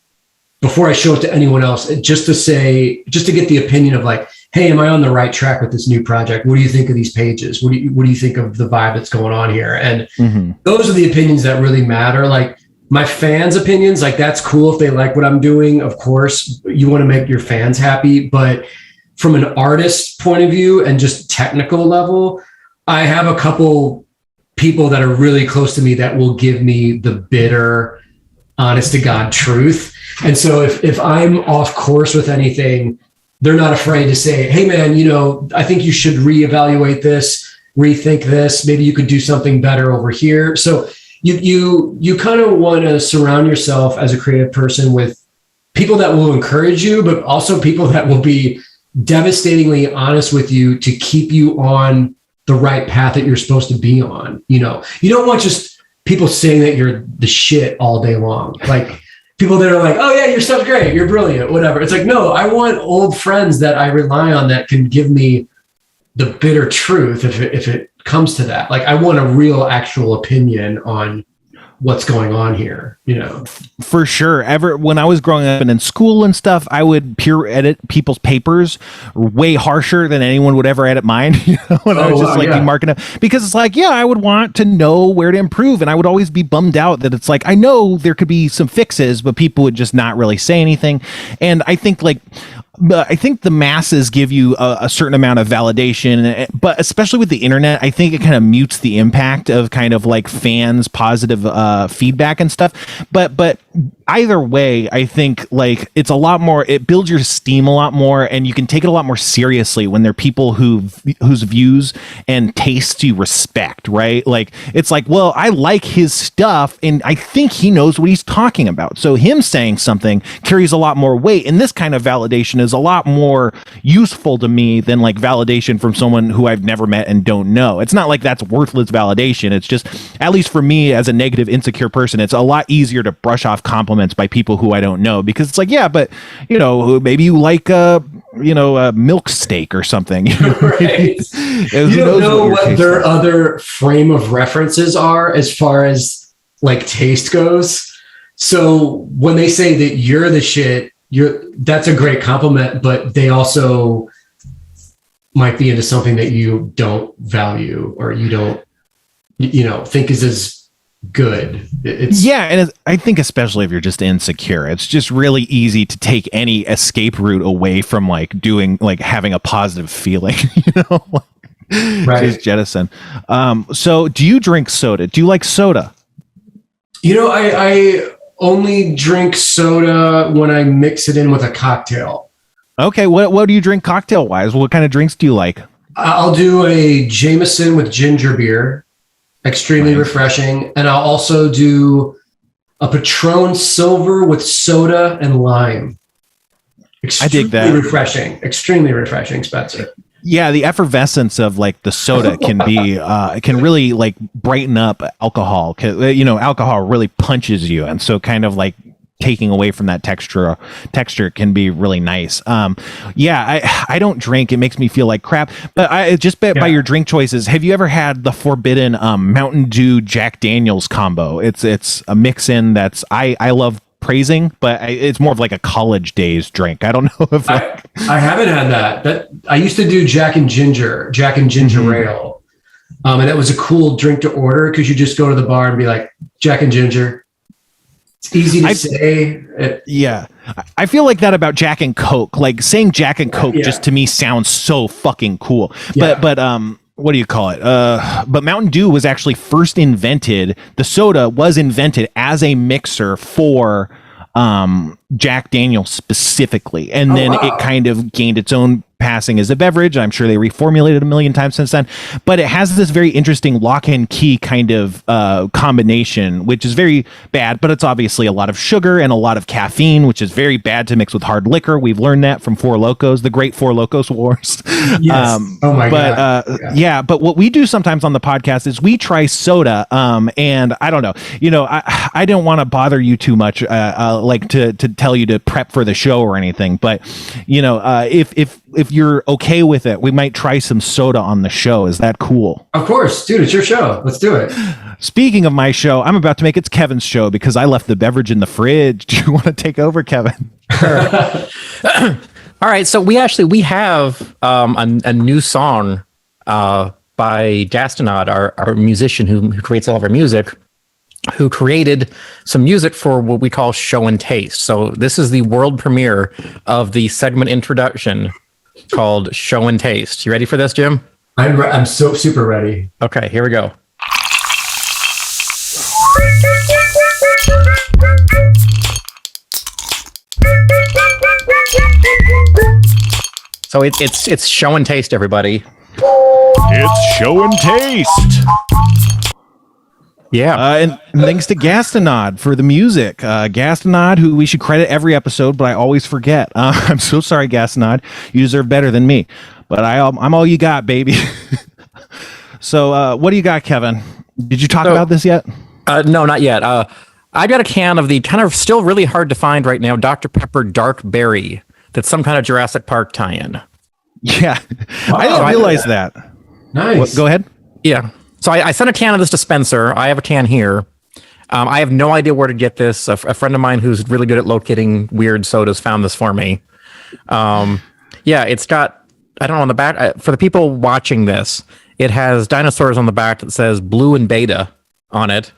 before I show it to anyone else, just to get the opinion of like, hey, am I on the right track with this new project? What do you think of these pages? What do you think of the vibe that's going on here? And those are the opinions that really matter. Like my fans' opinions, like that's cool if they like what I'm doing. Of course, you want to make your fans happy, but from an artist point of view and just technical level, I have a couple people that are really close to me that will give me the bitter, honest to God truth. And so if I'm off course with anything, they're not afraid to say, hey man, I think you should reevaluate this, rethink this. Maybe you could do something better over here. So you kind of want to surround yourself as a creative person with people that will encourage you, but also people that will be devastatingly honest with you to keep you on the right path that you're supposed to be on. You don't want just people saying that you're the shit all day long. Like people that are like, oh yeah, your stuff's great, you're brilliant, whatever. It's like, no, I want old friends that I rely on that can give me the bitter truth if it comes to that. Like I want a real actual opinion on what's going on here, For sure. When I was growing up and in school and stuff, I would peer edit people's papers way harsher than anyone would ever edit mine. When I was just be marking up, because it's like, I would want to know where to improve, and I would always be bummed out that it's like I know there could be some fixes, but people would just not really say anything. And I think the masses give you a certain amount of validation, but especially with the internet, I think it kind of mutes the impact of kind of like fans' positive feedback and stuff. But either way, I think like it's a lot more, it builds your esteem a lot more, and you can take it a lot more seriously when they're people whose views and tastes you respect, right? Like it's like, well, I like his stuff and I think he knows what he's talking about. So him saying something carries a lot more weight, and this kind of validation is a lot more useful to me than like validation from someone who I've never met and don't know. It's not like that's worthless validation. It's just, at least for me as a negative, insecure person, it's a lot easier to brush off compliments by people who I don't know, because it's like, yeah, but maybe you like a milk steak or something. Right. You don't know what their other frame of references are as far as like taste goes. So when they say that you're the shit, that's a great compliment, but they also might be into something that you don't value or you don't, think is as good. And I think especially if you're just insecure, it's just really easy to take any escape route away from like doing, like having a positive feeling, right? Just jettison. So do you drink soda? Do you like soda? I only drink soda when I mix it in with a cocktail. Okay, what do you drink cocktail wise? What kind of drinks do you like? I'll do a Jameson with ginger beer, extremely refreshing, and I'll also do a Patron Silver with soda and lime. I dig that. Extremely refreshing, Spencer. Yeah, the effervescence of like the soda can be can really like brighten up alcohol. Alcohol really punches you, and so kind of like taking away from that texture can be really nice. I don't drink. It makes me feel like crap. But by your drink choices, have you ever had the forbidden Mountain Dew Jack Daniels combo? It's a mix in that's I love praising, but it's more of like a college days drink. I don't know if I haven't had that I used to do Jack and Ginger Ale, and that was a cool drink to order because you just go to the bar and be like, Jack and Ginger. It's easy to say. Yeah, I feel like that about Jack and Coke. Like saying Jack and Coke just to me sounds so fucking cool. But what do you call it? But Mountain Dew was actually first invented. The soda was invented as a mixer for Jack Daniels specifically, and then it kind of gained its own passing as a beverage. I'm sure they reformulated a million times since then, but it has this very interesting lock and key kind of combination, which is very bad, but it's obviously a lot of sugar and a lot of caffeine, which is very bad to mix with hard liquor. We've learned that from Four Lokos, the great Four Lokos wars. Yes. Oh my God. But what we do sometimes on the podcast is we try soda, and I don't know, I don't want to bother you too much, like to tell you to prep for the show or anything, but if you're okay with it, we might try some soda on the show. Is that cool? Of course, dude, it's your show. Let's do it. Speaking of my show, I'm about to make it's Kevin's show because I left the beverage in the fridge. Do you want to take over, Kevin? All All right, so we have a new song by Gastonod, our musician who creates all of our music, who created some music for what we call Show and Taste. So this is the world premiere of the segment introduction called Show and Taste. You ready for this, Jim? I'm so super ready. Okay, here we go. So it's Show and Taste, everybody. It's Show and Taste. Yeah. And thanks to Gastonod for the music. Gastonod, who we should credit every episode, but I always forget. I'm so sorry, Gastonod. You deserve better than me. But I'm all you got, baby. So what do you got, Kevin? Did you talk about this yet? No, not yet. I got a can of the kind of still really hard to find right now, Dr. Pepper Dark Berry. That's some kind of Jurassic Park tie-in. Yeah. Wow, I didn't realize that. Nice. Go ahead. Yeah. So I sent a can of this to Spencer. I have a can here. I have no idea where to get this. A friend of mine who's really good at locating weird sodas found this for me. Yeah, it's got, I don't know, on the back, for the people watching this, it has dinosaurs on the back that says Blue and Beta on it.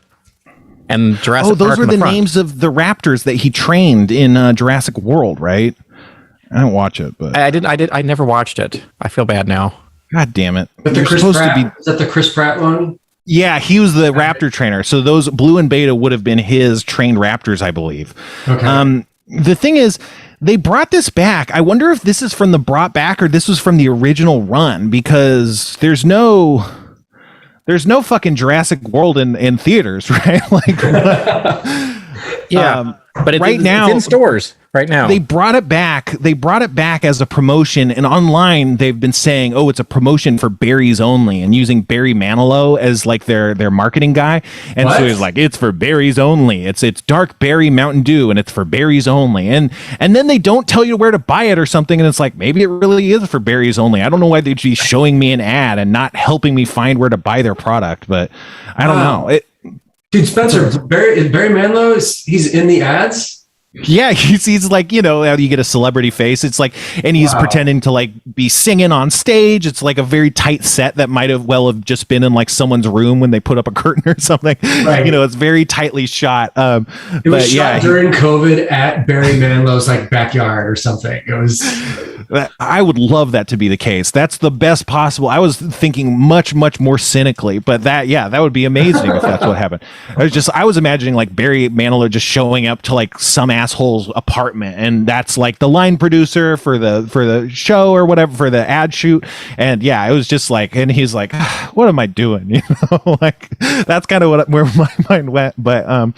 And Jurassic Park. Oh, those were the names of the raptors that he trained in Jurassic World, right? I didn't watch it, but I never watched it. I feel bad now. God damn it! But is that the Chris Pratt one? Yeah, he was the raptor trainer. So those Blue and Beta would have been his trained raptors, I believe. Okay. The thing is, they brought this back. I wonder if this is from the brought back or this was from the original run, because there's no fucking Jurassic World in theaters, right? Like, yeah. But right now, it's in stores right now. They brought it back. They brought it back as a promotion, and online they've been saying, "Oh, it's a promotion for berries only," and using Barry Manilow as like their marketing guy. And so he's like, "It's for berries only. It's dark berry Mountain Dew, and it's for berries only." And then they don't tell you where to buy it or something, and it's like maybe it really is for berries only. I don't know why they'd be showing me an ad and not helping me find where to buy their product, but I don't know. Dude, Spencer, Barry Manilow, he's in the ads? Yeah, he's like, you know, how you get a celebrity face. It's like, and he's pretending to like be singing on stage. It's like a very tight set that might have just been in like someone's room when they put up a curtain or something. Right. You know, it's very tightly shot. It was shot during COVID at Barry Manilow's like backyard or something. It was. I would love that to be the case. That's the best possible. I was thinking much more cynically, but that would be amazing if that's what happened. I was imagining like Barry Manilow just showing up to like some asshole's apartment, and that's like the line producer for the show or whatever, for the ad shoot. And yeah, it was just like, and he's like, what am I doing? You know, like that's kind of where my mind went. But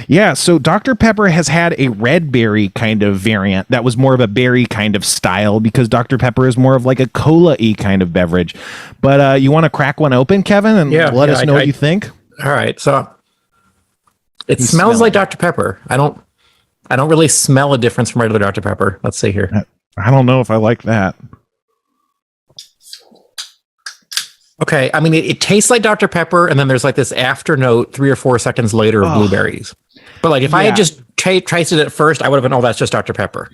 yeah, so Dr. Pepper has had a red berry kind of variant that was more of a berry kind of style, because Dr. Pepper is more of like a cola-y kind of beverage. But you want to crack one open, Kevin, and let us know what you think? All right. So it smells like Dr. Pepper. I don't really smell a difference from regular Dr. Pepper. Let's see here. I don't know if I like that. Okay. I mean, it tastes like Dr. Pepper, and then there's like this after note 3 or 4 seconds later of blueberries. But like if I had just tasted it first, I would have been, oh, that's just Dr. Pepper.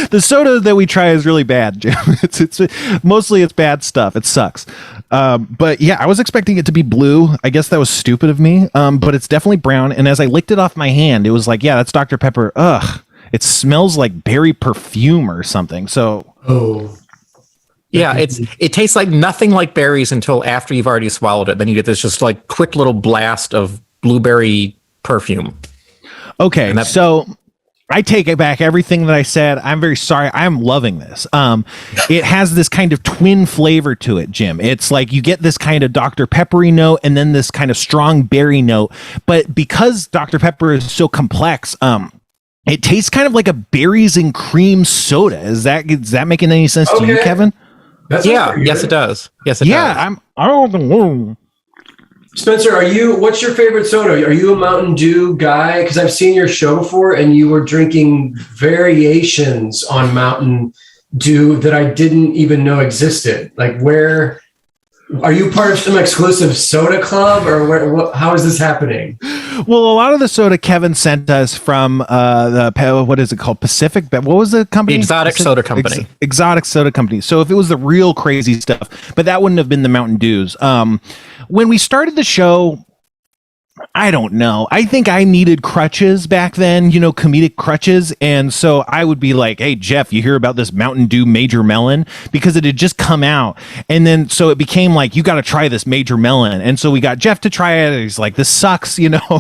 The soda that we try is really bad, Jim. It's mostly it's bad stuff. It sucks. But yeah, I was expecting it to be blue. I guess that was stupid of me. But it's definitely brown. And as I licked it off my hand, it was like, yeah, that's Dr. Pepper. Ugh. It smells like berry perfume or something. So yeah, it tastes like nothing like berries until after you've already swallowed it. Then you get this just like quick little blast of blueberry perfume. Okay, so I take it back, everything that I said. I'm very sorry. I'm loving this. It has this kind of twin flavor to it, Jim. It's like you get this kind of Dr. Peppery note and then this kind of strong berry note. But because Dr. Pepper is so complex, it tastes kind of like a berries and cream soda. Is that making any sense to you, Kevin? Yes, it does. Yes, it does. Yeah, I don't know. Spencer, what's your favorite soda? Are you a Mountain Dew guy? Because I've seen your show before and you were drinking variations on Mountain Dew that I didn't even know existed. Like Are you part of some exclusive soda club, or how is this happening? Well, a lot of the soda Kevin sent us from what is it called? Pacific? What was the company? The Exotic Soda Company. Exotic Soda Company. So if it was the real crazy stuff, but that wouldn't have been the Mountain Dews. When we started the show, I don't know. I think I needed crutches back then, comedic crutches. And so I would be like, hey, Jeff, you hear about this Mountain Dew Major Melon? Because it had just come out. And then so it became like, you got to try this Major Melon. And so we got Jeff to try it. And he's like, this sucks, and so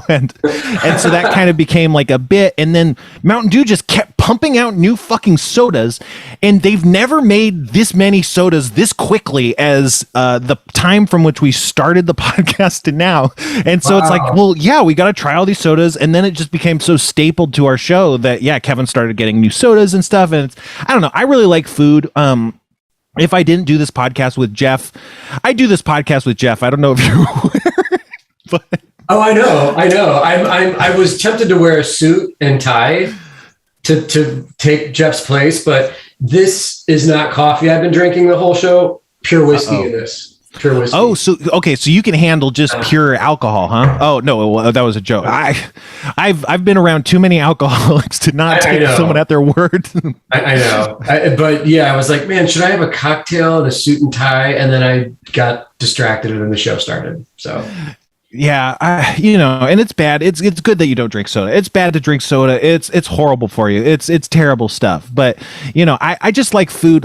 that kind of became like a bit. And then Mountain Dew just kept pumping out new fucking sodas. And they've never made this many sodas this quickly as the time from which we started the podcast to now. And so It's like, well, yeah, we got to try all these sodas. And then it just became so stapled to our show that, yeah, Kevin started getting new sodas and stuff. And I don't know. I really like food. If I didn't do this podcast with Jeff, I do this podcast with Jeff. I don't know if you're aware, but. Oh, I know. I was tempted to wear a suit and tie to take Jeff's place, but this is not coffee I've been drinking the whole show. Pure whiskey in this. Pure whiskey. Oh, so you can handle just pure alcohol, huh? Oh no, that was a joke. I've been around too many alcoholics to not take someone at their word. I know, but yeah, I was like, man, should I have a cocktail and a suit and tie? And then I got distracted, and then the show started. So. Yeah, and it's bad. It's good that you don't drink soda. It's bad to drink soda. It's horrible for you. It's terrible stuff. But I just like food.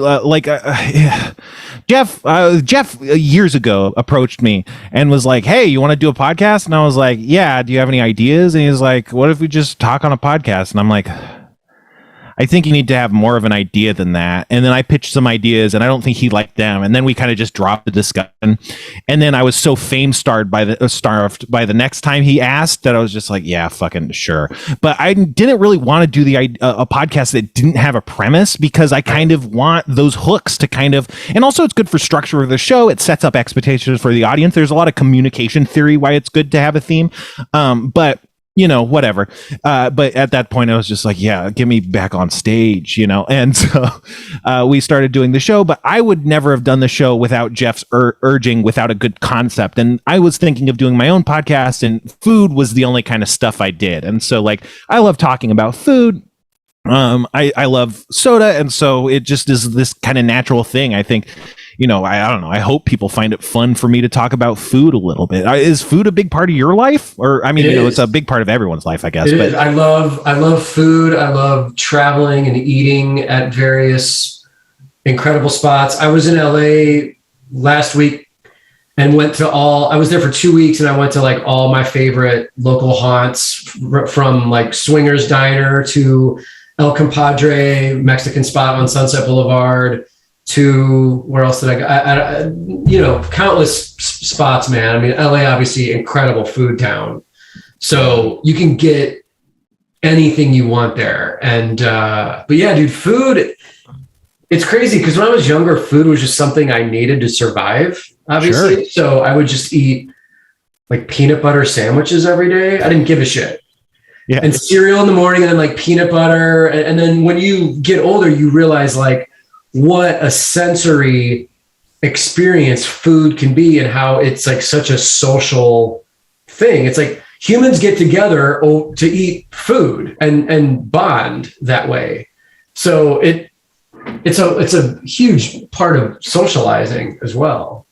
Jeff years ago approached me and was like, "Hey, you want to do a podcast?" And I was like, "Yeah. Do you have any ideas?" And he was like, "What if we just talk on a podcast?" And I'm like, I think you need to have more of an idea than that. And then I pitched some ideas, and I don't think he liked them. And then we kind of just dropped the discussion. And then I was so starved by the next time he asked that I was just like, yeah, fucking sure. But I didn't really want to do a podcast that didn't have a premise, because I kind of want those hooks to and also it's good for structure of the show. It sets up expectations for the audience. There's a lot of communication theory why it's good to have a theme. But whatever. But at that point I was just like, yeah, get me back on stage, and so we started doing the show. But I would never have done the show without Jeff's urging, without a good concept. And I was thinking of doing my own podcast, and food was the only kind of stuff I did. And so I love talking about food. I love soda, and so it just is this kind of natural thing. I think, I don't know. I hope people find it fun for me to talk about food a little bit. Is food a big part of your life? Or, I mean, it's a big part of everyone's life, I guess. But I love food. I love traveling and eating at various incredible spots. I was in LA last week and I was there for 2 weeks, and I went to all my favorite local haunts, from Swingers Diner to El Compadre, Mexican spot on Sunset Boulevard, to where else did I go? Countless spots, man. I mean, LA, obviously incredible food town. So you can get anything you want there. And, but yeah, dude, food, it's crazy. Cause when I was younger, food was just something I needed to survive, obviously. Sure. So I would just eat peanut butter sandwiches every day. I didn't give a shit. Yeah. And cereal in the morning, and then peanut butter. And then when you get older, you realize what a sensory experience food can be, and how it's such a social thing. It's humans get together to eat food and bond that way. So it's a huge part of socializing as well,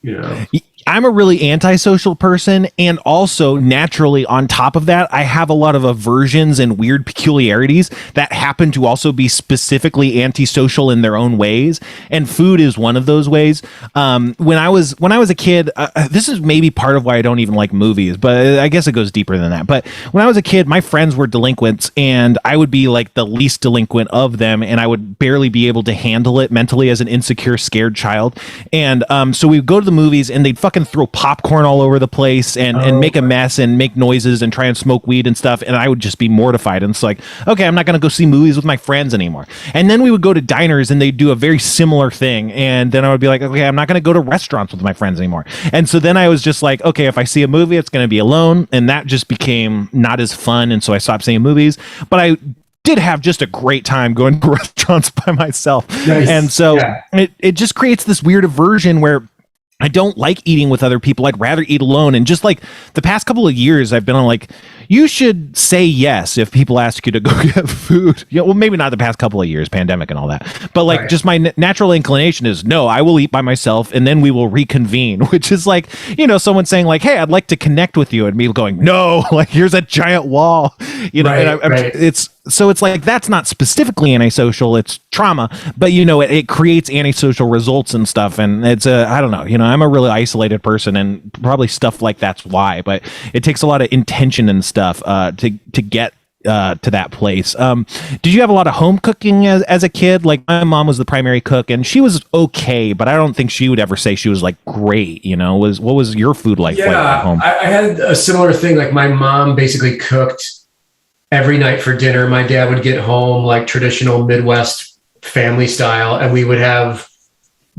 I'm a really antisocial person, and also naturally on top of that, I have a lot of aversions and weird peculiarities that happen to also be specifically antisocial in their own ways, and food is one of those ways. When I was a kid, this is maybe part of why I don't even like movies, but I guess it goes deeper than that. But when I was a kid, my friends were delinquents, and I would be the least delinquent of them, and I would barely be able to handle it mentally as an insecure, scared child. And so we would go to the movies, and they'd fucking throw popcorn all over the place and make a mess and make noises and try and smoke weed and stuff, and I would just be mortified. And it's okay, I'm not going to go see movies with my friends anymore. And then we would go to diners, and they'd do a very similar thing, and then I would be like, okay, I'm not going to go to restaurants with my friends anymore. And so then I was just okay, if I see a movie, it's going to be alone, and that just became not as fun, and so I stopped seeing movies. But I did have just a great time going to restaurants by myself. Nice. And so it just creates this weird aversion where I don't like eating with other people. I'd rather eat alone. And just like the past couple of years, I've been on like, you should say yes if people ask you to go get food. Well, maybe not the past couple of years, pandemic and all that. But like, just my natural inclination is, no, I will eat by myself and then we will reconvene, which is like, someone saying like, hey, I'd like to connect with you. And me going, no, like here's a giant wall, it's like, that's not specifically antisocial, it's trauma, but it creates antisocial results and stuff. And it's I don't know, I'm a really isolated person and probably stuff like that's why, but it takes a lot of intention and stuff to get to that place. Did you have a lot of home cooking as a kid? Like my mom was the primary cook and she was okay, but I don't think she would ever say she was like great. What was your food like at home? I had a similar thing. Like my mom basically cooked every night for dinner. My dad would get home like traditional Midwest family style, and we would have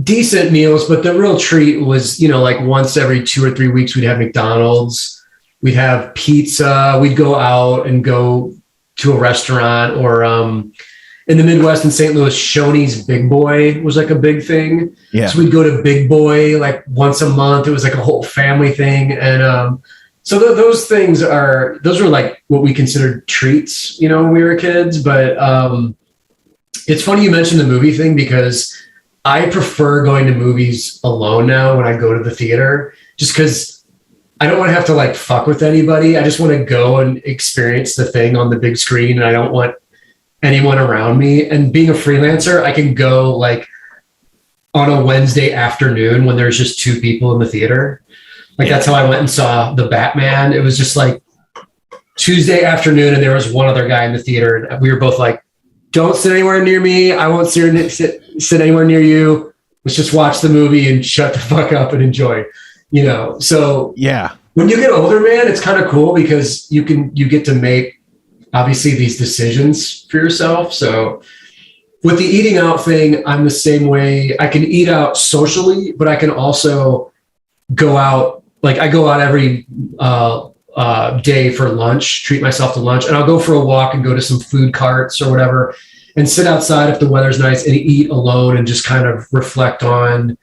decent meals, but the real treat was, like once every 2 or 3 weeks, we'd have McDonald's. We'd have pizza. We'd go out and go to a restaurant, or in the Midwest in St. Louis, Shoney's Big Boy was like a big thing. Yeah. So we'd go to Big Boy like once a month. It was like a whole family thing. And so those were like what we considered treats, when we were kids. But it's funny you mentioned the movie thing, because I prefer going to movies alone now when I go to the theater, just because I don't want to have to like fuck with anybody. I just want to go and experience the thing on the big screen, and I don't want anyone around me. And being a freelancer, I can go like on a Wednesday afternoon when there's just 2 people in the theater. Like that's how I went and saw the Batman. It was just like Tuesday afternoon, and there was one other guy in the theater, and we were both like, don't sit anywhere near me. I won't sit anywhere near you. Let's just watch the movie and shut the fuck up and enjoy. So yeah, when you get older, man, it's kind of cool because you get to make obviously these decisions for yourself. So with the eating out thing, I'm the same way. I can eat out socially, but I can also go out. Like I go out every day for lunch, treat myself to lunch, and I'll go for a walk and go to some food carts or whatever and sit outside if the weather's nice and eat alone and just kind of reflect on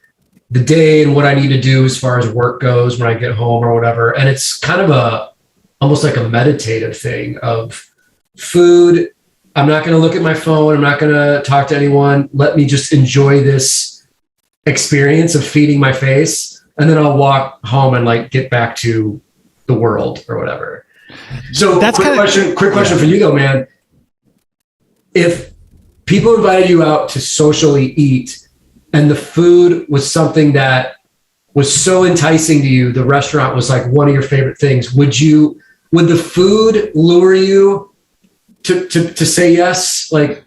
the day and what I need to do as far as work goes when I get home or whatever. And it's kind of almost like a meditative thing of food. I'm not going to look at my phone. I'm not going to talk to anyone. Let me just enjoy this experience of feeding my face. And then I'll walk home and like get back to the world or whatever. So that's quick question for you though, man. If people invited you out to socially eat, and the food was something that was so enticing to you, the restaurant was like one of your favorite things, would the food lure you to say yes? Like,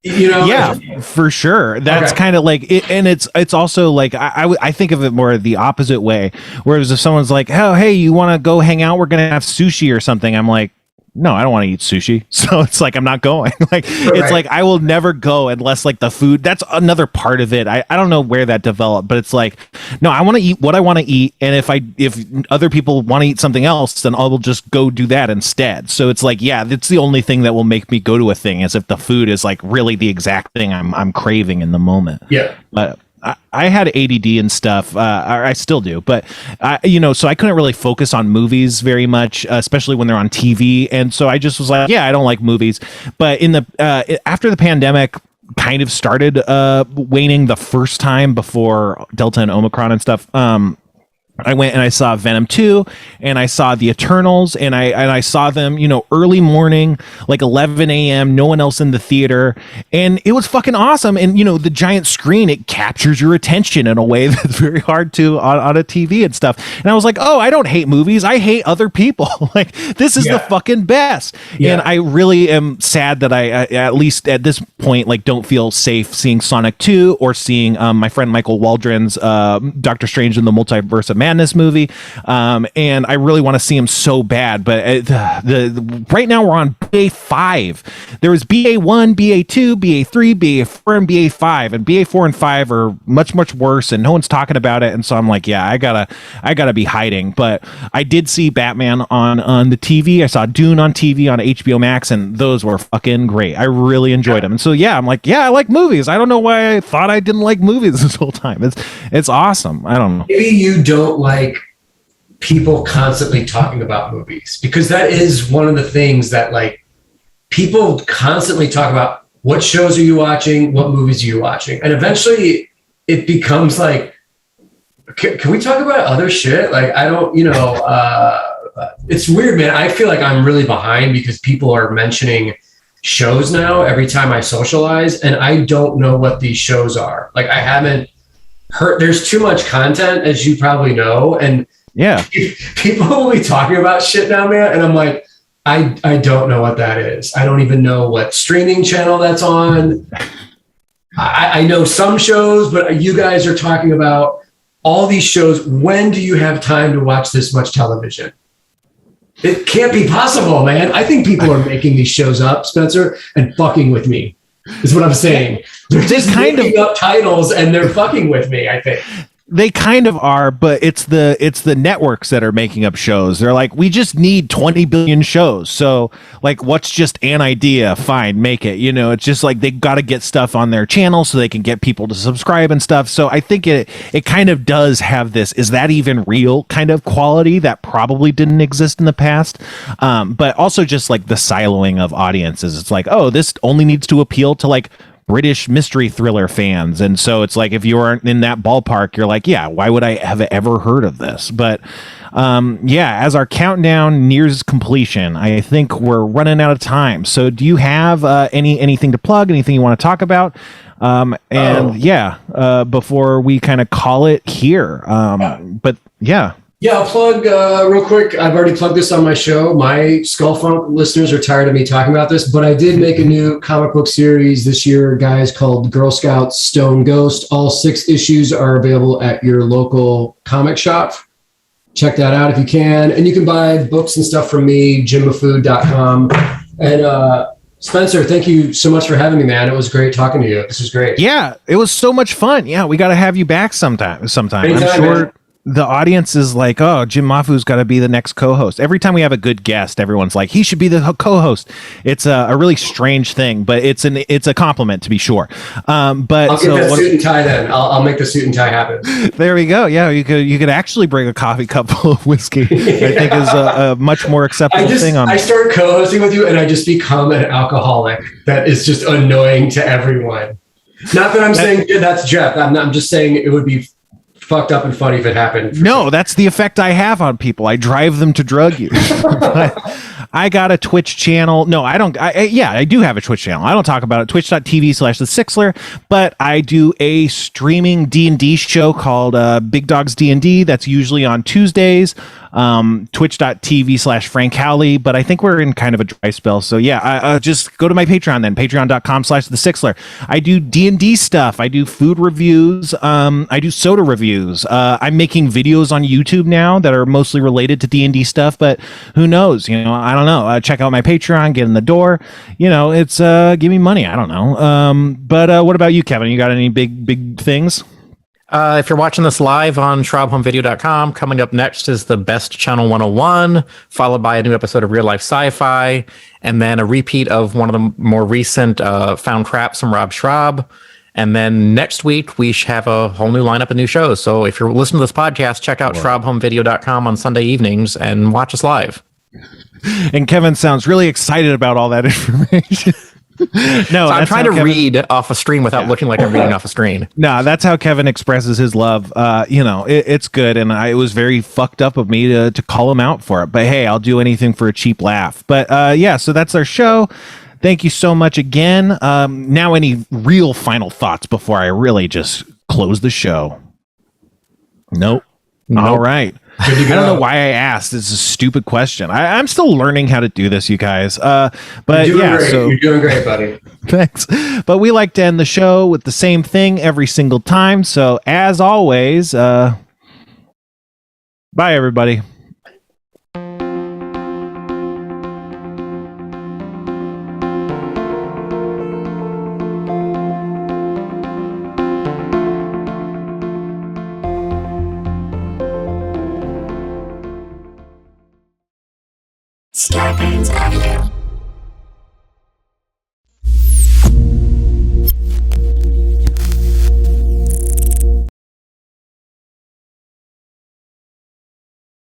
yeah, for sure. That's kind of like it, and it's also like I think of it more the opposite way. Whereas if someone's like, oh, hey, you want to go hang out? We're gonna have sushi or something. I'm like, no, I don't want to eat sushi. So it's like, I'm not going. It's like, I will never go unless like the food, that's another part of it. I don't know where that developed, but it's like, no, I want to eat what I want to eat. And if other people want to eat something else, then I will just go do that instead. So it's like, yeah, that's the only thing that will make me go to a thing, is if the food is like really the exact thing I'm craving in the moment. Yeah. But I had ADD and stuff. I still do, but so I couldn't really focus on movies very much, especially when they're on TV. And so I just was like, yeah, I don't like movies. But after the pandemic kind of started waning the first time before Delta and Omicron and stuff, I went and I saw Venom 2 and I saw The Eternals, and I saw them, early morning, like 11 a.m., no one else in the theater. And it was fucking awesome. And, the giant screen, it captures your attention in a way that's very hard to on a TV and stuff. And I was like, oh, I don't hate movies. I hate other people. Like, this is the fucking best. Yeah. And I really am sad that I, at least at this point, like, don't feel safe seeing Sonic 2 or seeing my friend Michael Waldron's Doctor Strange in the Multiverse of Madness movie, and I really want to see him so bad. But right now we're on BA5. There was BA1, BA2, BA3, BA4, and BA5, and BA4 and 5 are much worse, and no one's talking about it. And so I'm like, yeah, I gotta be hiding. But I did see Batman on the TV. I saw Dune on TV on HBO Max, and those were fucking great. I really enjoyed them. And so yeah, I'm like, yeah, I like movies. I don't know why I thought I didn't like movies this whole time. It's awesome. I don't know. Maybe you don't like people constantly talking about movies, because that is one of the things that like people constantly talk about. What shows are you watching? What movies are you watching? And eventually it becomes like, can we talk about other shit? Like, I don't, it's weird, man. I feel like I'm really behind because people are mentioning shows now every time I socialize, and I don't know what these shows are. Like, I haven't heard, there's too much content, as you probably know. And yeah, people will be talking about shit now, man. And I'm like, I don't know what that is. I don't even know what streaming channel that's on. I know some shows, but you guys are talking about all these shows. When do you have time to watch this much television? It can't be possible, man. I think people are making these shows up, Spencer, and fucking with me, is what I'm saying. They're just making up titles and they're fucking with me, I think. They kind of are, but it's the networks that are making up shows. They're like, we just need 20 billion shows. So like, what's just an idea? Fine, make it. It's just like they got to get stuff on their channel so they can get people to subscribe and stuff. So I think it kind of does have this, is that even real kind of quality that probably didn't exist in the past. But also just like the siloing of audiences. It's like, oh, this only needs to appeal to like British mystery thriller fans, and so it's like if you aren't in that ballpark, you're like, yeah, why would I have ever heard of this? But yeah, as our countdown nears completion, I think we're running out of time. So do you have anything to plug, anything you want to talk about? Before we kind of call it here, but yeah. Yeah, I'll plug real quick. I've already plugged this on my show. My Skull Funk listeners are tired of me talking about this, but I did make a new comic book series this year, guys, called Girl Scouts Stone Ghost. All 6 issues are available at your local comic shop. Check that out if you can. And you can buy books and stuff from me, jimmahfood.com. And Spencer, thank you so much for having me, man. It was great talking to you. This was great. Yeah, it was so much fun. Yeah, we got to have you back sometime. Anytime, I'm sure. Man. The audience is like, oh, Jim Mahfood's got to be the next co-host. Every time we have a good guest, everyone's like, he should be the co-host. It's a really strange thing, but it's a compliment to be sure. But I'll get that suit and tie then. I'll make the suit and tie happen. There we go. Yeah, you could actually bring a coffee cup full of whiskey. Yeah. I think is a much more acceptable thing. I start co-hosting with you, and I just become an alcoholic that is just annoying to everyone. Not that I'm saying that's Jeff. I'm just saying it would be fucked up and funny if it happened. No, that's the effect I have on people. I drive them to drug use. I got a Twitch channel. No, I don't. I do have a Twitch channel. I don't talk about it. Twitch.tv/thesixler. But I do a streaming D&D show called Big Dogs D&D. That's usually on Tuesdays. Twitch.tv/Frank Howley. But I think we're in kind of a dry spell. So yeah, just go to my Patreon then. Patreon.com/thesixler. I do D&D stuff. I do food reviews. I do soda reviews. I'm making videos on YouTube now that are mostly related to D&D stuff. But who knows? I don't know. Check out my Patreon. Get in the door. It's give me money. I don't know. But what about you, Kevin? You got any big things? If you're watching this live on SchrobHomeVideo.com, coming up next is the Best Channel 101, followed by a new episode of Real Life Sci-Fi, and then a repeat of one of the more recent Found Craps from Rob Schraub. And then next week, we have a whole new lineup of new shows. So if you're listening to this podcast, check out SchrobHomeVideo.com on Sunday evenings and watch us live. And Kevin sounds really excited about all that information. No, so I'm trying to read off a screen without looking like I'm reading off a screen. No, that's how Kevin expresses his love. It's good, and it was very fucked up of me to call him out for it. But hey, I'll do anything for a cheap laugh. But so that's our show. Thank you so much again. Now, any real final thoughts before I really just close the show? Nope. All right. I don't know why I asked. It's a stupid question. I'm still learning how to do this, you guys. But you're doing great, buddy. Thanks. But we like to end the show with the same thing every single time. So as always, Bye, everybody. Starburns Audio.